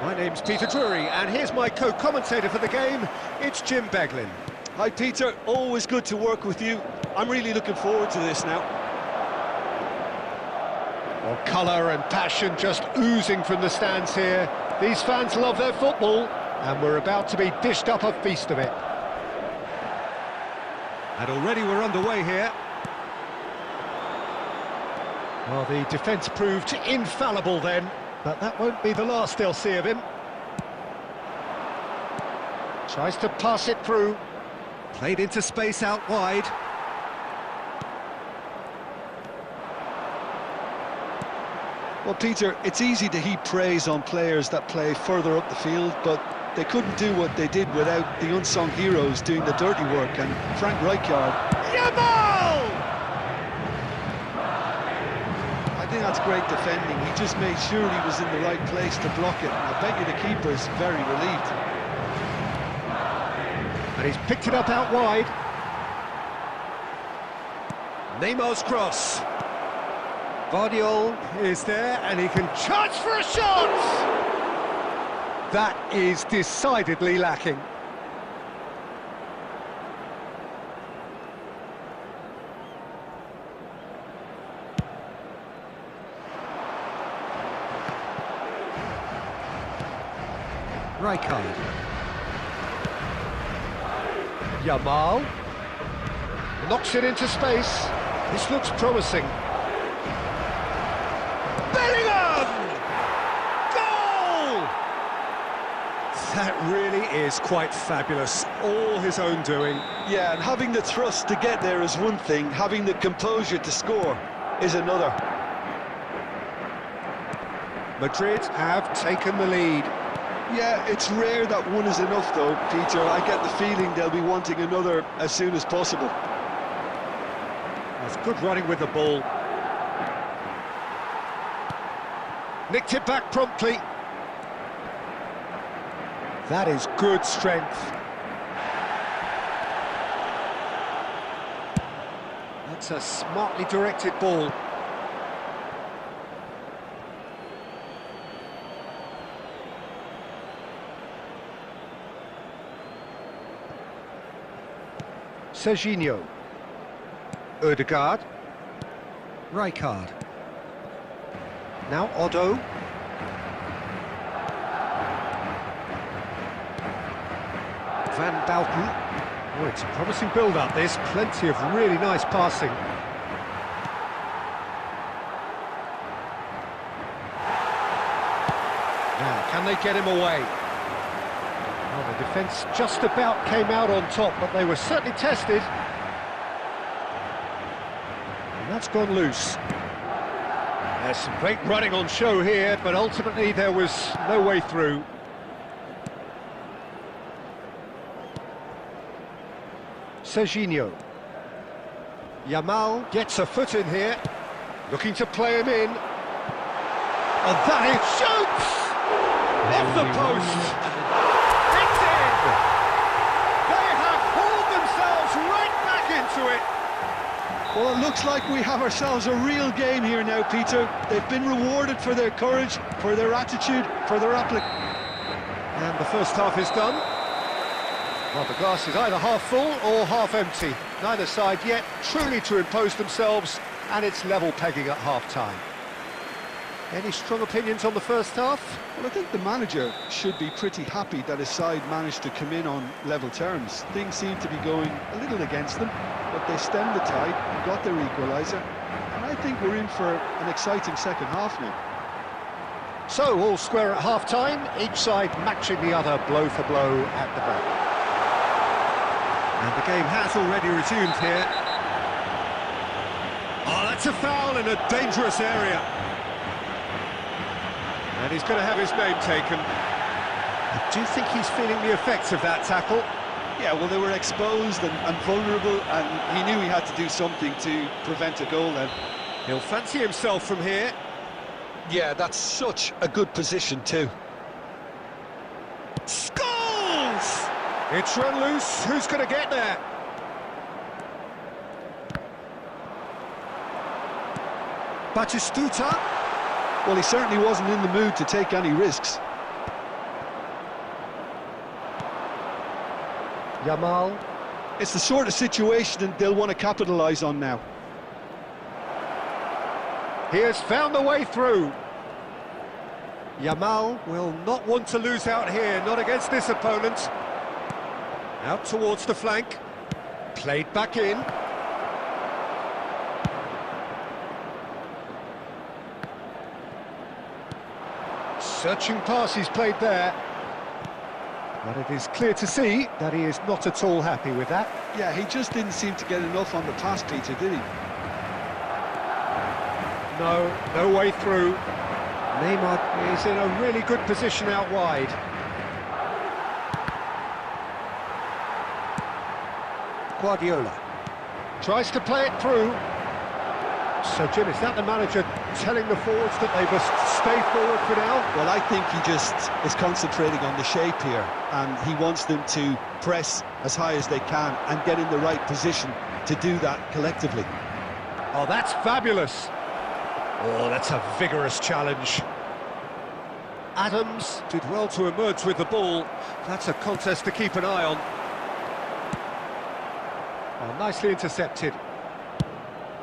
My name's Peter Drury, and here's my co-commentator for the game. It's Jim Beglin. Hi Peter, always good to work with you. I'm really looking forward to this now. Well, colour and passion just oozing from the stands here. These fans love their football, and we're about to be dished up a feast of it. And already we're underway here. Well, the defence proved infallible then, but that won't be the last they'll see of him. Tries to pass it through. Played into space out wide. Well, Peter, it's easy to heap praise on players that play further up the field, but they couldn't do what they did without the unsung heroes doing the dirty work, and Frank Rijkaard. Yamal! I think that's great defending. He just made sure he was in the right place to block it. I bet you the keeper's very relieved. And he's picked it up out wide. Neymar's cross. Guardiola is there, and he can charge for a shot! That is decidedly lacking. Rijkaard. Yamal. Knocks it into space. This looks promising. That really is quite fabulous, all his own doing. Yeah, and having the thrust to get there is one thing, having the composure to score is another. Madrid have taken the lead. Yeah, it's rare that one is enough though, Peter. I get the feeling they'll be wanting another as soon as possible. That's good running with the ball. Nicked it back promptly. That is good strength. That's a smartly directed ball. Serginho. Odegaard. Rijkaard. Now Otto. Van Balken. Oh, it's a promising build-up, this. Plenty of really nice passing. Now, can they get him away? Well, the defence just about came out on top, but they were certainly tested. And that's gone loose. There's some great running on show here, but ultimately there was no way through. Serginho. Yamal gets a foot in here, looking to play him in. And that it shoots! Off the post! It's in! They have hauled themselves right back into it! Well, it looks like we have ourselves a real game here now, Peter. They've been rewarded for their courage, for their attitude, for their application. And the first half is done. Well, the glass is either half full or half empty. Neither side yet truly to impose themselves, and it's level pegging at half-time. Any strong opinions on the first half? Well, I think the manager should be pretty happy that his side managed to come in on level terms. Things seem to be going a little against them, but they stemmed the tide, got their equaliser, and I think we're in for an exciting second half now. So, all square at half-time, each side matching the other blow for blow at the break. And the game has already resumed here. Oh, that's a foul in a dangerous area. And he's going to have his name taken. I do think he's feeling the effects of that tackle. Yeah, well, they were exposed and vulnerable, and he knew he had to do something to prevent a goal then. He'll fancy himself from here. Yeah, that's such a good position too. Scores! It's run loose. Who's going to get there? Batistuta. Well, he certainly wasn't in the mood to take any risks. Yamal. It's the sort of situation that they'll want to capitalise on now. He has found the way through. Yamal will not want to lose out here, not against this opponent. Out towards the flank. Played back in. Searching pass he's played there. But it is clear to see that he is not at all happy with that. Yeah, he just didn't seem to get enough on the pass, Peter, did he? No way through. Neymar is in a really good position out wide. Guardiola tries to play it through. So, Jim, is that the manager telling the forwards that they must stay forward for now? Well, I think he just is concentrating on the shape here, and he wants them to press as high as they can and get in the right position to do that collectively. Oh, that's fabulous. Oh, that's a vigorous challenge. Adams did well to emerge with the ball. That's a contest to keep an eye on. Oh, nicely intercepted.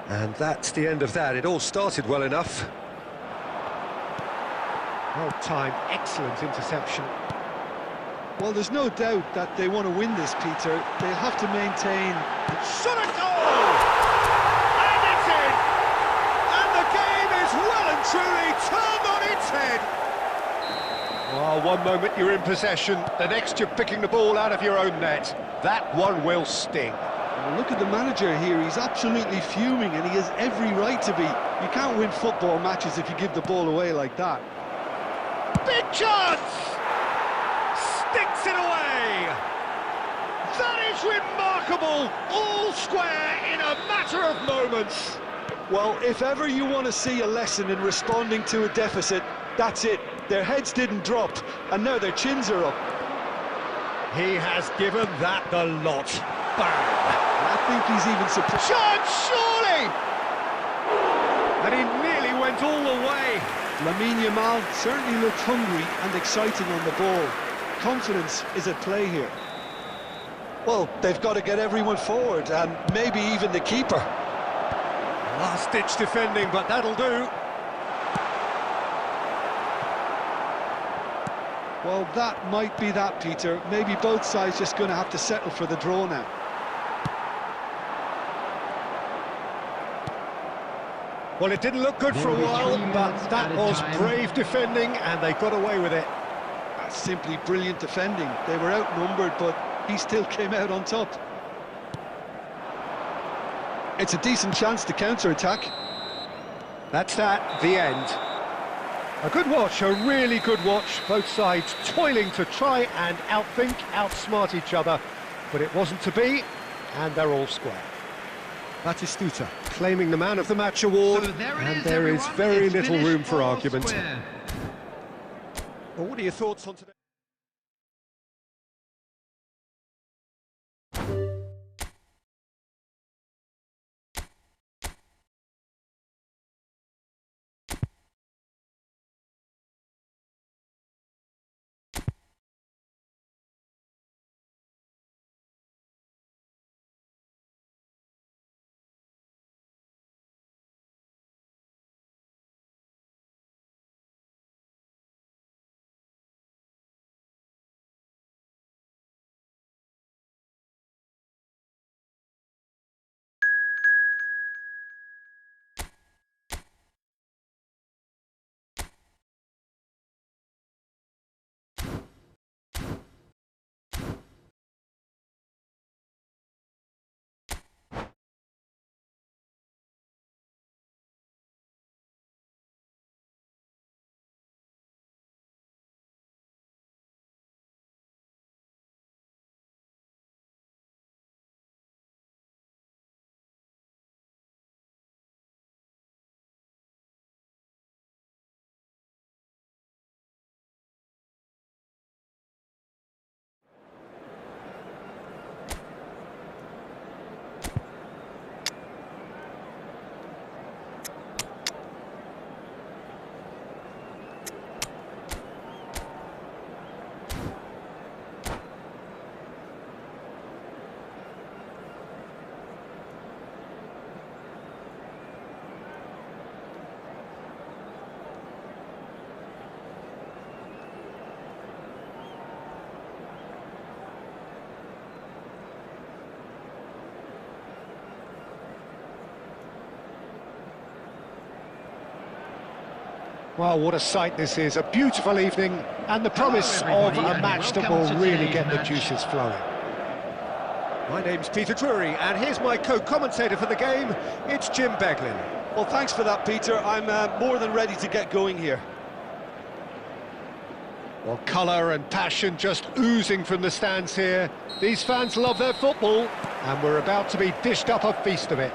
And that's the end of that. It all started well enough. Well timed, excellent interception. Well, there's no doubt that they want to win this, Peter. They'll have to maintain... Shot a goal! And it's in! And the game is well and truly turned on its head. Well, one moment you're in possession, the next you're picking the ball out of your own net. That one will sting. Well, look at the manager here. He's absolutely fuming, and he has every right to be. You can't win football matches if you give the ball away like that. Big chance! Sticks it away! That is remarkable! All square in a matter of moments. Well, if ever you want to see a lesson in responding to a deficit, that's it. Their heads didn't drop, and now their chins are up. He has given that the lot. Bang! I think he's even surprised. Chance, surely! And he nearly went all the way. Lamine Yamal certainly looked hungry and exciting on the ball. Confidence is at play here. Well, they've got to get everyone forward, and maybe even the keeper. Last-ditch defending, but that'll do. Well, that might be that, Peter. Maybe both sides just going to have to settle for the draw now. Well, it didn't look good for a while, but that was brave defending, and they got away with it. That's simply brilliant defending. They were outnumbered, but he still came out on top. It's a decent chance to counter-attack. That's that, the end. A good watch, a really good watch. Both sides toiling to try and outthink, outsmart each other, but it wasn't to be, and they're all square. Batistuta claiming the Man of the Match award, So and there is very little room for argument. Square. Well, what are your thoughts on today? Well, what a sight this is, a beautiful evening, and the promise of everybody, a and match that welcome will to really today's get the match. juices flowing. My name's Peter Drury, and here's my co-commentator for the game, it's Jim Beglin. Well, thanks for that, Peter. I'm more than ready to get going here. Well, colour and passion just oozing from the stands here. These fans love their football, and we're about to be dished up a feast of it.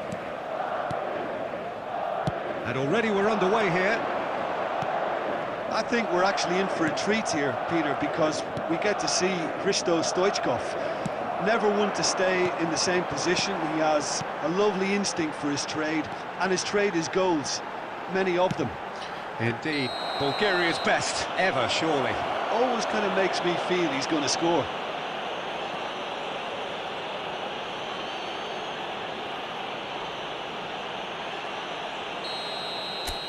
And already we're underway here. I think we're actually in for a treat here, Peter, because we get to see Hristo Stoichkov. Never one to stay in the same position. He has a lovely instinct for his trade, and his trade is goals, many of them. Indeed, Bulgaria's best ever, surely. Always kind of makes me feel he's going to score.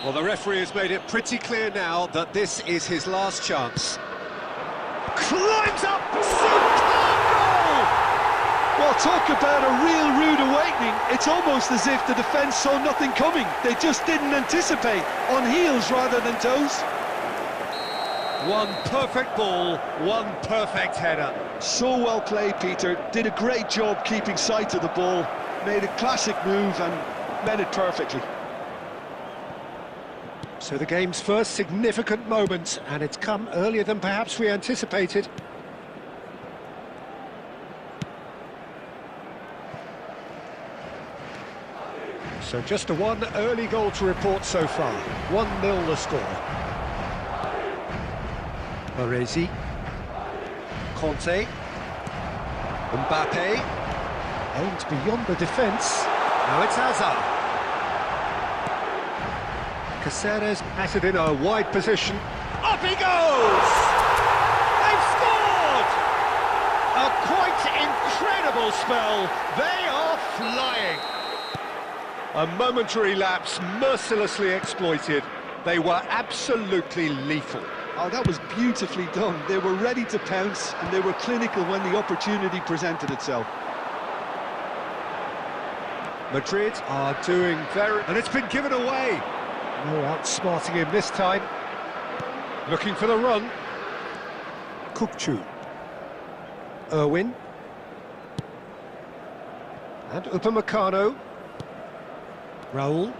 Well, the referee has made it pretty clear now that this is his last chance. Climbs up! Superb goal! Well, talk about a real rude awakening. It's almost as if the defence saw nothing coming. They just didn't anticipate, on heels rather than toes. One perfect ball, one perfect header. So well played, Peter. Did a great job keeping sight of the ball. Made a classic move and met it perfectly. So the game's first significant moment, and it's come earlier than perhaps we anticipated. So just a one early goal to report so far. 1-0 the score. Baresi. Conte. Mbappe. Aimed beyond the defence. Now it's Hazard. Caceres has it in a wide position. Up he goes! They've scored! A quite incredible spell. They are flying. A momentary lapse mercilessly exploited. They were absolutely lethal. Oh, that was beautifully done. They were ready to pounce, and they were clinical when the opportunity presented itself. Madrid are doing very... And it's been given away. No outsmarting him this time. Looking for the run. Kukçu. Irwin. And Upamecano. Raul.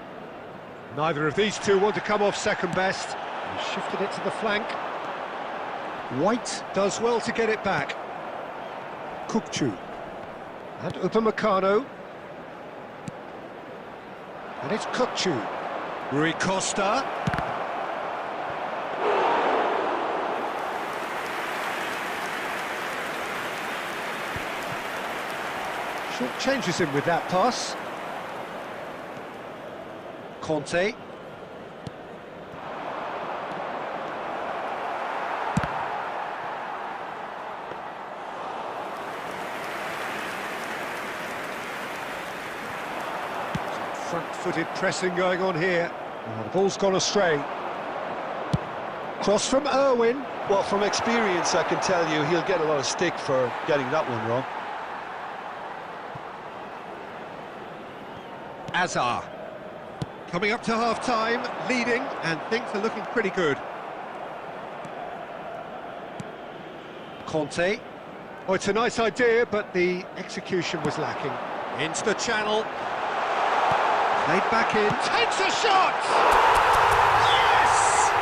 Neither of these two want to come off second best. He shifted it to the flank. White does well to get it back. Kukçu. And Upamecano. And it's Kukçu. Rui Costa. Short changes him with that pass. Conte. Front-footed pressing going on here. Oh, the ball's gone astray. Cross from Irwin. Well, from experience, I can tell you he'll get a lot of stick for getting that one wrong. Hazard. Coming up to half-time, leading, and things are looking pretty good. Conte. Oh, it's a nice idea, but the execution was lacking. Into the channel. Played back in. Takes a shot! Yes!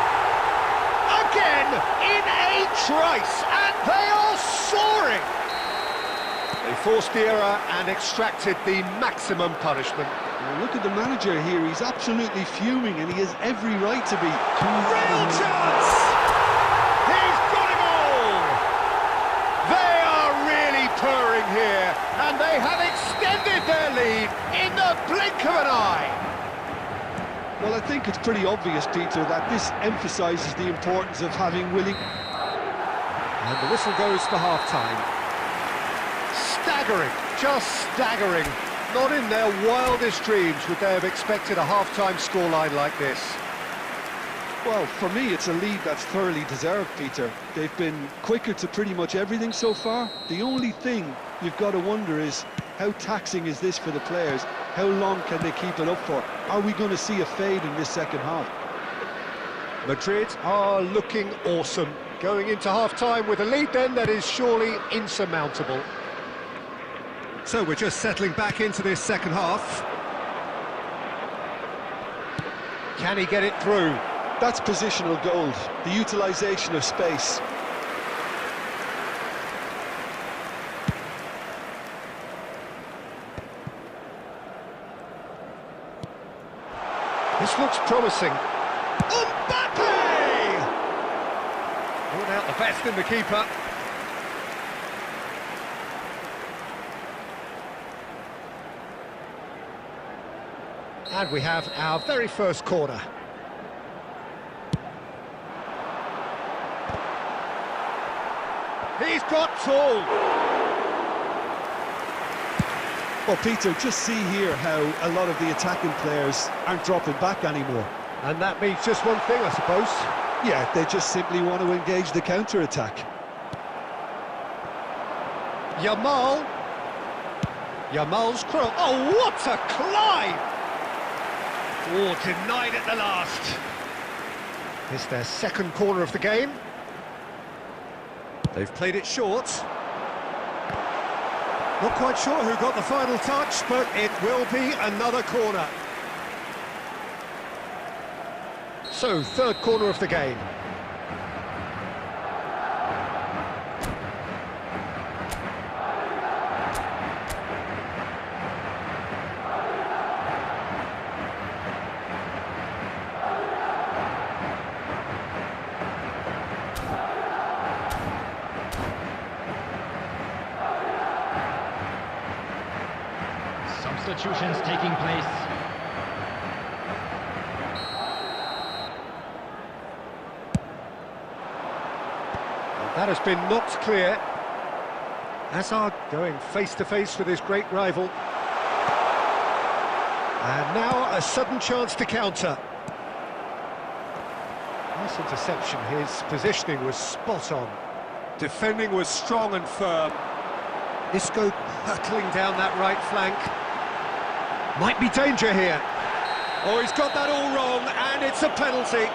Again, in a trice, and they are soaring! They forced the error and extracted the maximum punishment. Well, look at the manager here. He's absolutely fuming, and he has every right to be. Real chance! He's got it all! They are really purring here, and they have extended their lead in the blink of an eye. Well, I think it's pretty obvious, Peter, that this emphasises the importance of having winning. And the whistle goes for half-time. Staggering, just staggering. Not in their wildest dreams would they have expected a half-time scoreline like this. Well, for me, it's a lead that's thoroughly deserved, Peter. They've been quicker to pretty much everything so far. The only thing you've got to wonder is, how taxing is this for the players? How long can they keep it up for? Are we going to see a fade in this second half? Madrid are looking awesome. Going into half-time with a lead then that is surely insurmountable. So we're just settling back into this second half. Can he get it through? That's positional gold, the utilisation of space. This looks promising. Mbappe! Brought out the best in the keeper. And we have our very first corner. He's got tall. Well, Peter, just see here how a lot of the attacking players aren't dropping back anymore. And that means just one thing, I suppose. Yeah, they just simply want to engage the counter-attack. Yamal's cross. Oh, what a climb! Oh, denied at the last. It's their second corner of the game. They've played it short. Not quite sure who got the final touch, but it will be another corner. So, third corner of the game. Substitutions taking place. That has been knocked clear. Hazard going face-to-face with his great rival. And now a sudden chance to counter. Nice interception, his positioning was spot on. Defending was strong and firm. Isco hurtling down that right flank. Might be danger here. Oh, he's got that all wrong, and it's a penalty.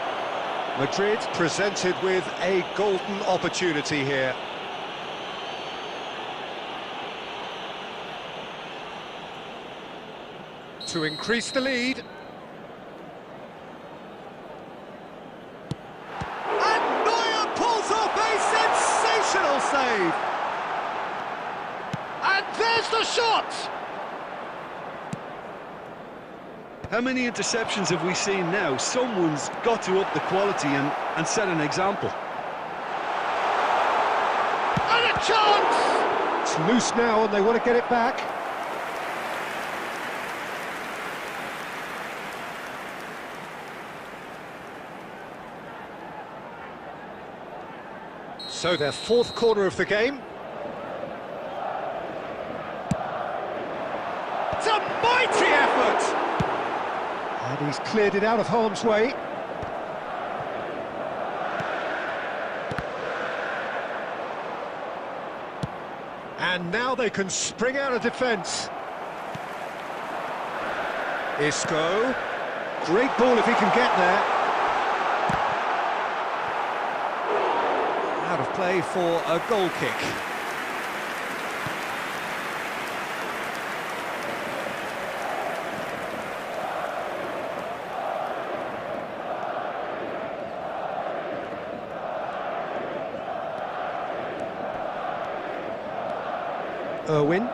Madrid presented with a golden opportunity here. To increase the lead. And Neuer pulls off a sensational save. And there's the shot! How many interceptions have we seen now? Someone's got to up the quality and set an example. And a chance! It's loose now and they want to get it back. So their fourth corner of the game. It's a mighty effort! And he's cleared it out of harm's way. And now they can spring out of defence. Isco. Great ball if he can get there. Out of play for a goal kick. Irwin.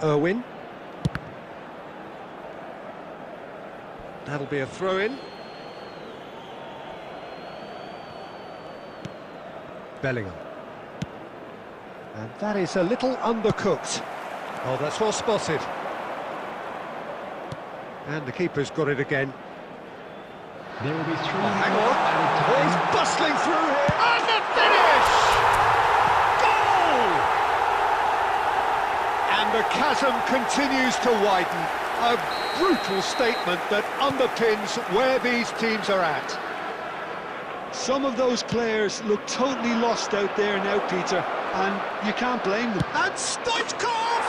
Irwin. That'll be a throw-in. Bellingham. And that is a little undercooked. Oh, that's well spotted. And the keeper's got it again. There will be three. Hang on. Oh, he's bustling through here. And the finish! Goal! And the chasm continues to widen. A brutal statement that underpins where these teams are at. Some of those players look totally lost out there now, Peter, and you can't blame them. And Stoichkov!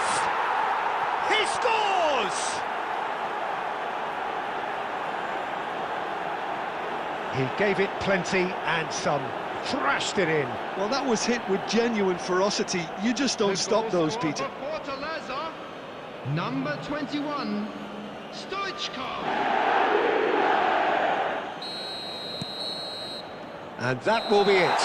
He scores! He gave it plenty and some, thrashed it in. Well, that was hit with genuine ferocity. You just don't stop those, Peter. Number 21, Stoichkov. And that will be it.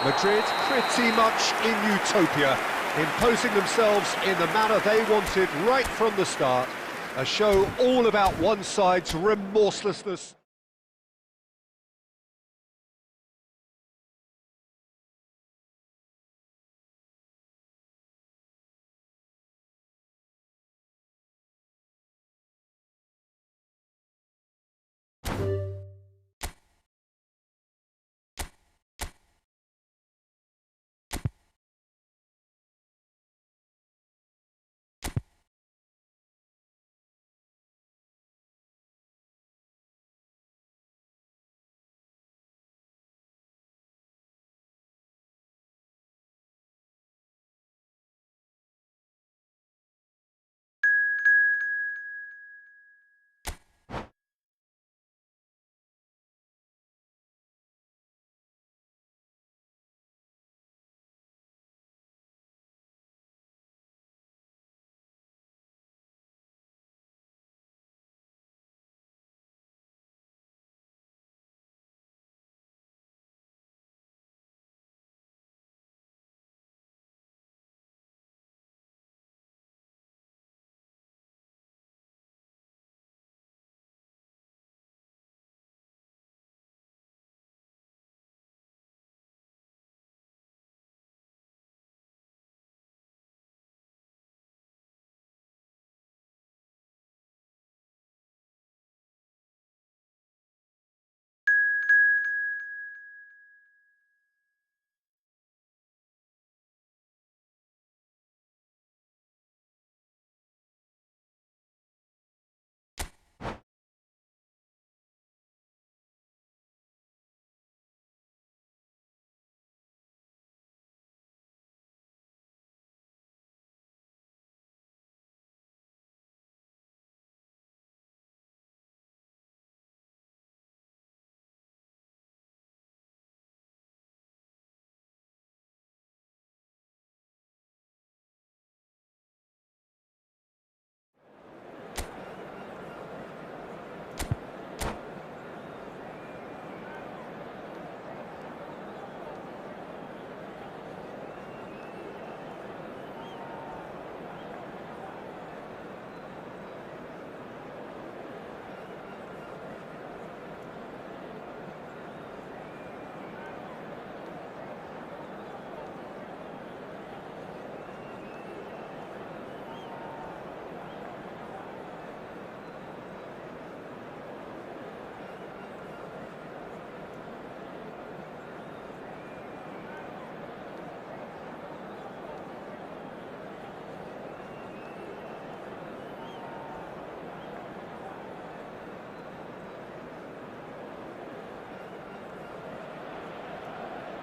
Madrid pretty much in utopia, imposing themselves in the manner they wanted right from the start. A show all about one side's remorselessness.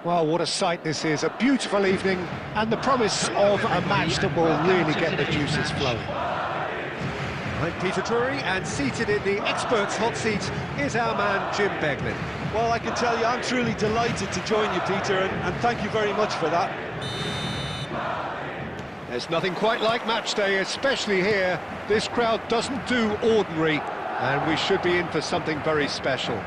Well, what a sight this is, a beautiful evening, and the promise of a match that will really get the juices flowing. I'm Peter Drury, and seated in the experts' hot seat is our man Jim Beglin. Well, I can tell you, I'm truly delighted to join you, Peter, and thank you very much for that. There's nothing quite like match day, especially here. This crowd doesn't do ordinary, and we should be in for something very special.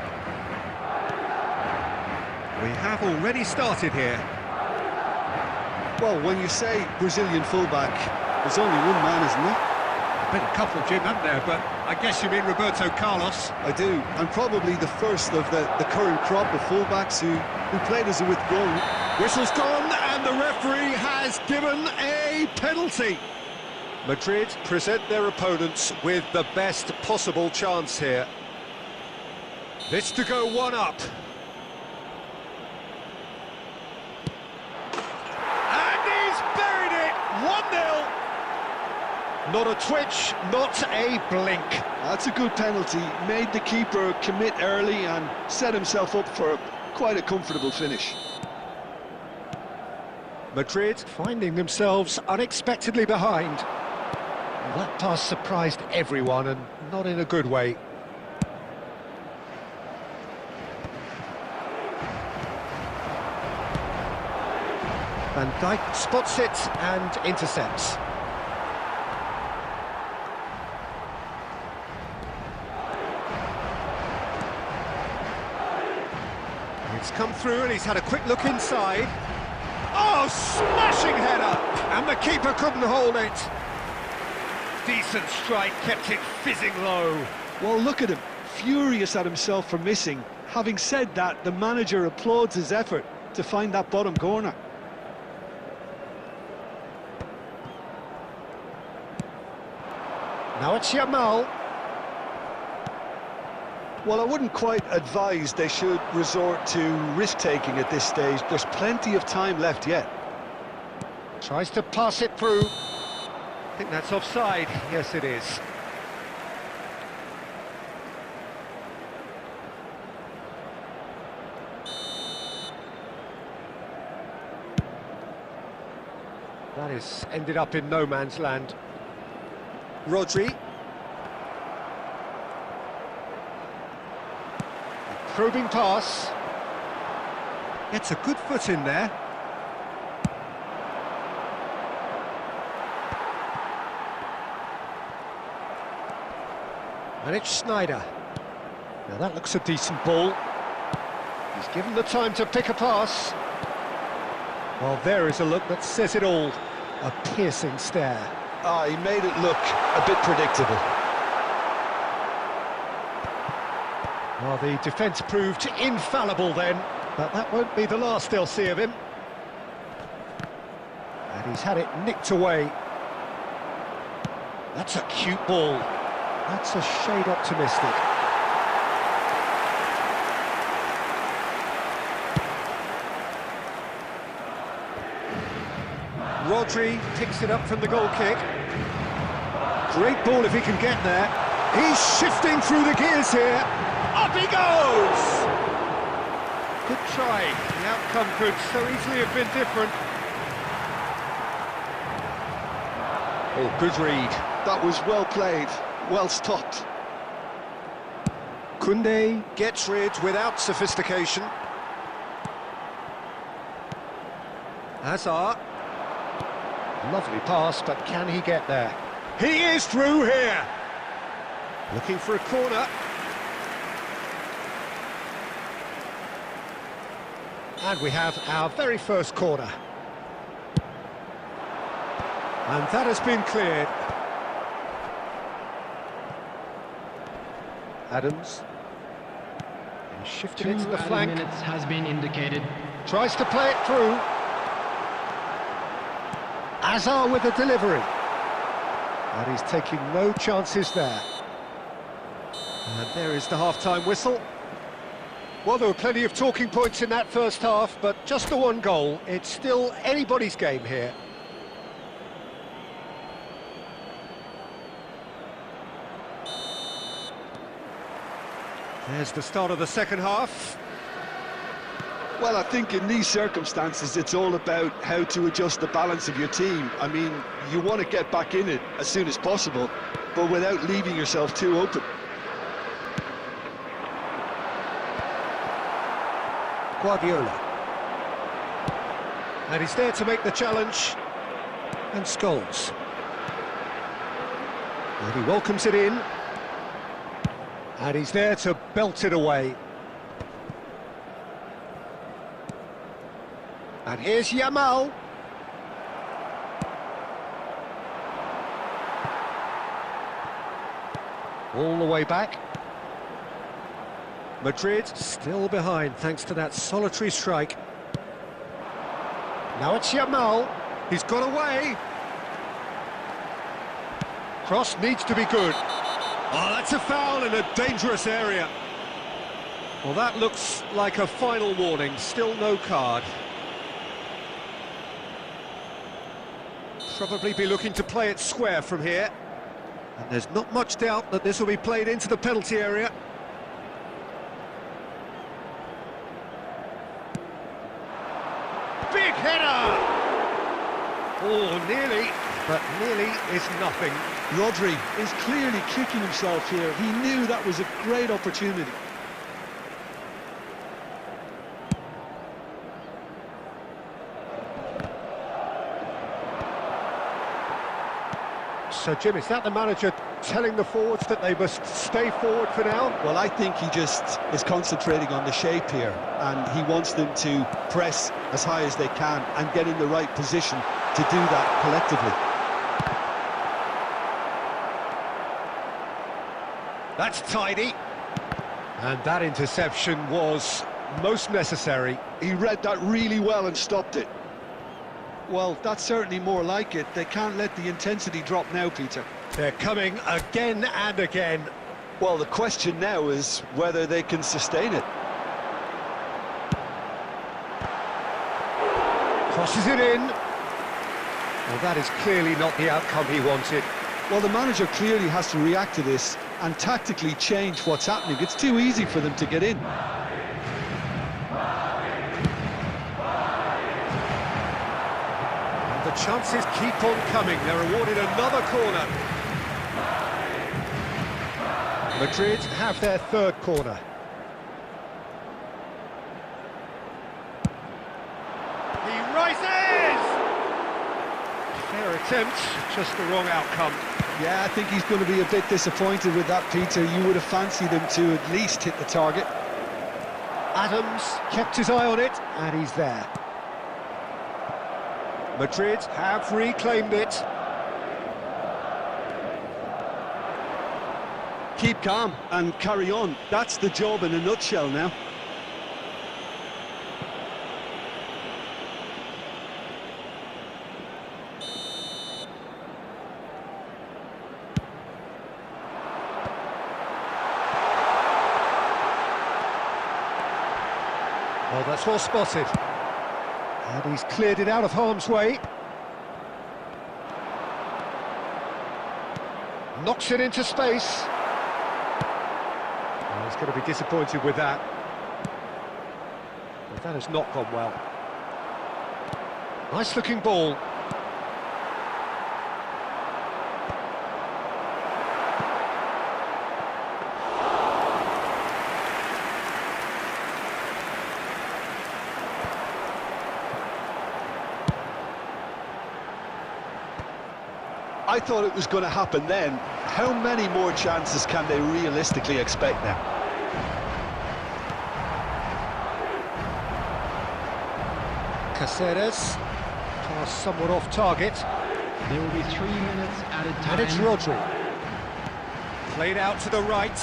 We have already started here. Well, when you say Brazilian fullback, there's only one man, isn't there? Been a couple, Jim, haven't there? But I guess you mean Roberto Carlos. I do, and probably the first of the current crop of fullbacks who played as a withdrawn. Whistle's gone, and the referee has given a penalty. Madrid present their opponents with the best possible chance here. This to go one up. And he's buried it, 1-0. Not a twitch, not a blink. That's a good penalty. Made the keeper commit early and set himself up for quite a comfortable finish. Madrid finding themselves unexpectedly behind. Well, that pass surprised everyone, and not in a good way. Van Dijk spots it and intercepts. It's come through and he's had a quick look inside. Oh, smashing header! And the keeper couldn't hold it. Decent strike, kept it fizzing low. Well, look at him, furious at himself for missing. Having said that, the manager applauds his effort to find that bottom corner. Now it's Yamal. Well, I wouldn't quite advise they should resort to risk-taking at this stage. There's plenty of time left yet. Tries to pass it through. I think that's offside. Yes, it is. That has ended up in no man's land. Rodri. Probing pass. Gets a good foot in there. And it's Schneider. Now that looks a decent ball. He's given the time to pick a pass. Well, there is a look that says it all. A piercing stare. Ah, he made it look a bit predictable. Well, the defence proved infallible then, but that won't be the last they'll see of him. And he's had it nicked away. That's a cute ball. That's a shade optimistic. Rodri picks it up from the goal kick. Great ball if he can get there. He's shifting through the gears here. Up he goes! Good try. The outcome could so easily have been different. Oh, good read. That was well played, well stopped. Koundé gets rid without sophistication. Hazard. Lovely pass, but can he get there? He is through here! Looking for a corner. And we have our very first corner. And that has been cleared. Adams. He's shifted into the flank. Minutes has been indicated. Tries to play it through. Hazard with the delivery. And he's taking no chances there. And there is the half-time whistle. Well, there were plenty of talking points in that first half, but just the one goal. It's still anybody's game here. There's the start of the second half. Well, I think in these circumstances, it's all about how to adjust the balance of your team. I mean, you want to get back in it as soon as possible, but without leaving yourself too open. Guardiola. And he's there to make the challenge. And Scholes. And he welcomes it in. And he's there to belt it away. And here's Yamal. All the way back. Madrid still behind thanks to that solitary strike. Now it's Yamal. He's got away. Cross needs to be good. Oh, that's a foul in a dangerous area. Well, that looks like a final warning. Still no card. Probably be looking to play it square from here. And there's not much doubt that this will be played into the penalty area. Big header! Oh, nearly, but nearly is nothing. Rodri is clearly kicking himself here. He knew that was a great opportunity. So, Jim, is that the manager telling the forwards that they must stay forward for now? Well, I think he just is concentrating on the shape here, and he wants them to press as high as they can and get in the right position to do that collectively. That's tidy. And that interception was most necessary. He read that really well and stopped it. Well, that's certainly more like it. They can't let the intensity drop now, Peter. They're coming again and again. Well, the question now is whether they can sustain it. Crosses it in. Well, that is clearly not the outcome he wanted. Well, the manager clearly has to react to this and tactically change what's happening. It's too easy for them to get in. The chances keep on coming. They're awarded another corner. Madrid have their third corner. He rises! Fair attempt, just the wrong outcome. Yeah, I think he's going to be a bit disappointed with that, Peter. You would have fancied him to at least hit the target. Adams kept his eye on it, and he's there. Madrid have reclaimed it. Keep calm and carry on. That's the job in a nutshell now. Well, that's well spotted. And he's cleared it out of harm's way. Knocks it into space. Well, he's going to be disappointed with that. But that has not gone well. Nice looking ball. I thought it was going to happen then. How many more chances can they realistically expect now? Caceres, pass somewhat off target. There will be 3 minutes at a time. And it's Rodri. Played out to the right.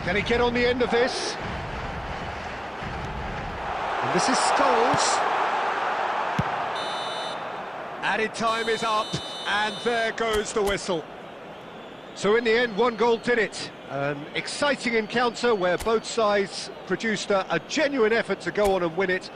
Can he get on the end of this? And this is Scholes. Added time is up, and there goes the whistle. So in the end, one goal did it. An exciting encounter where both sides produced a genuine effort to go on and win it.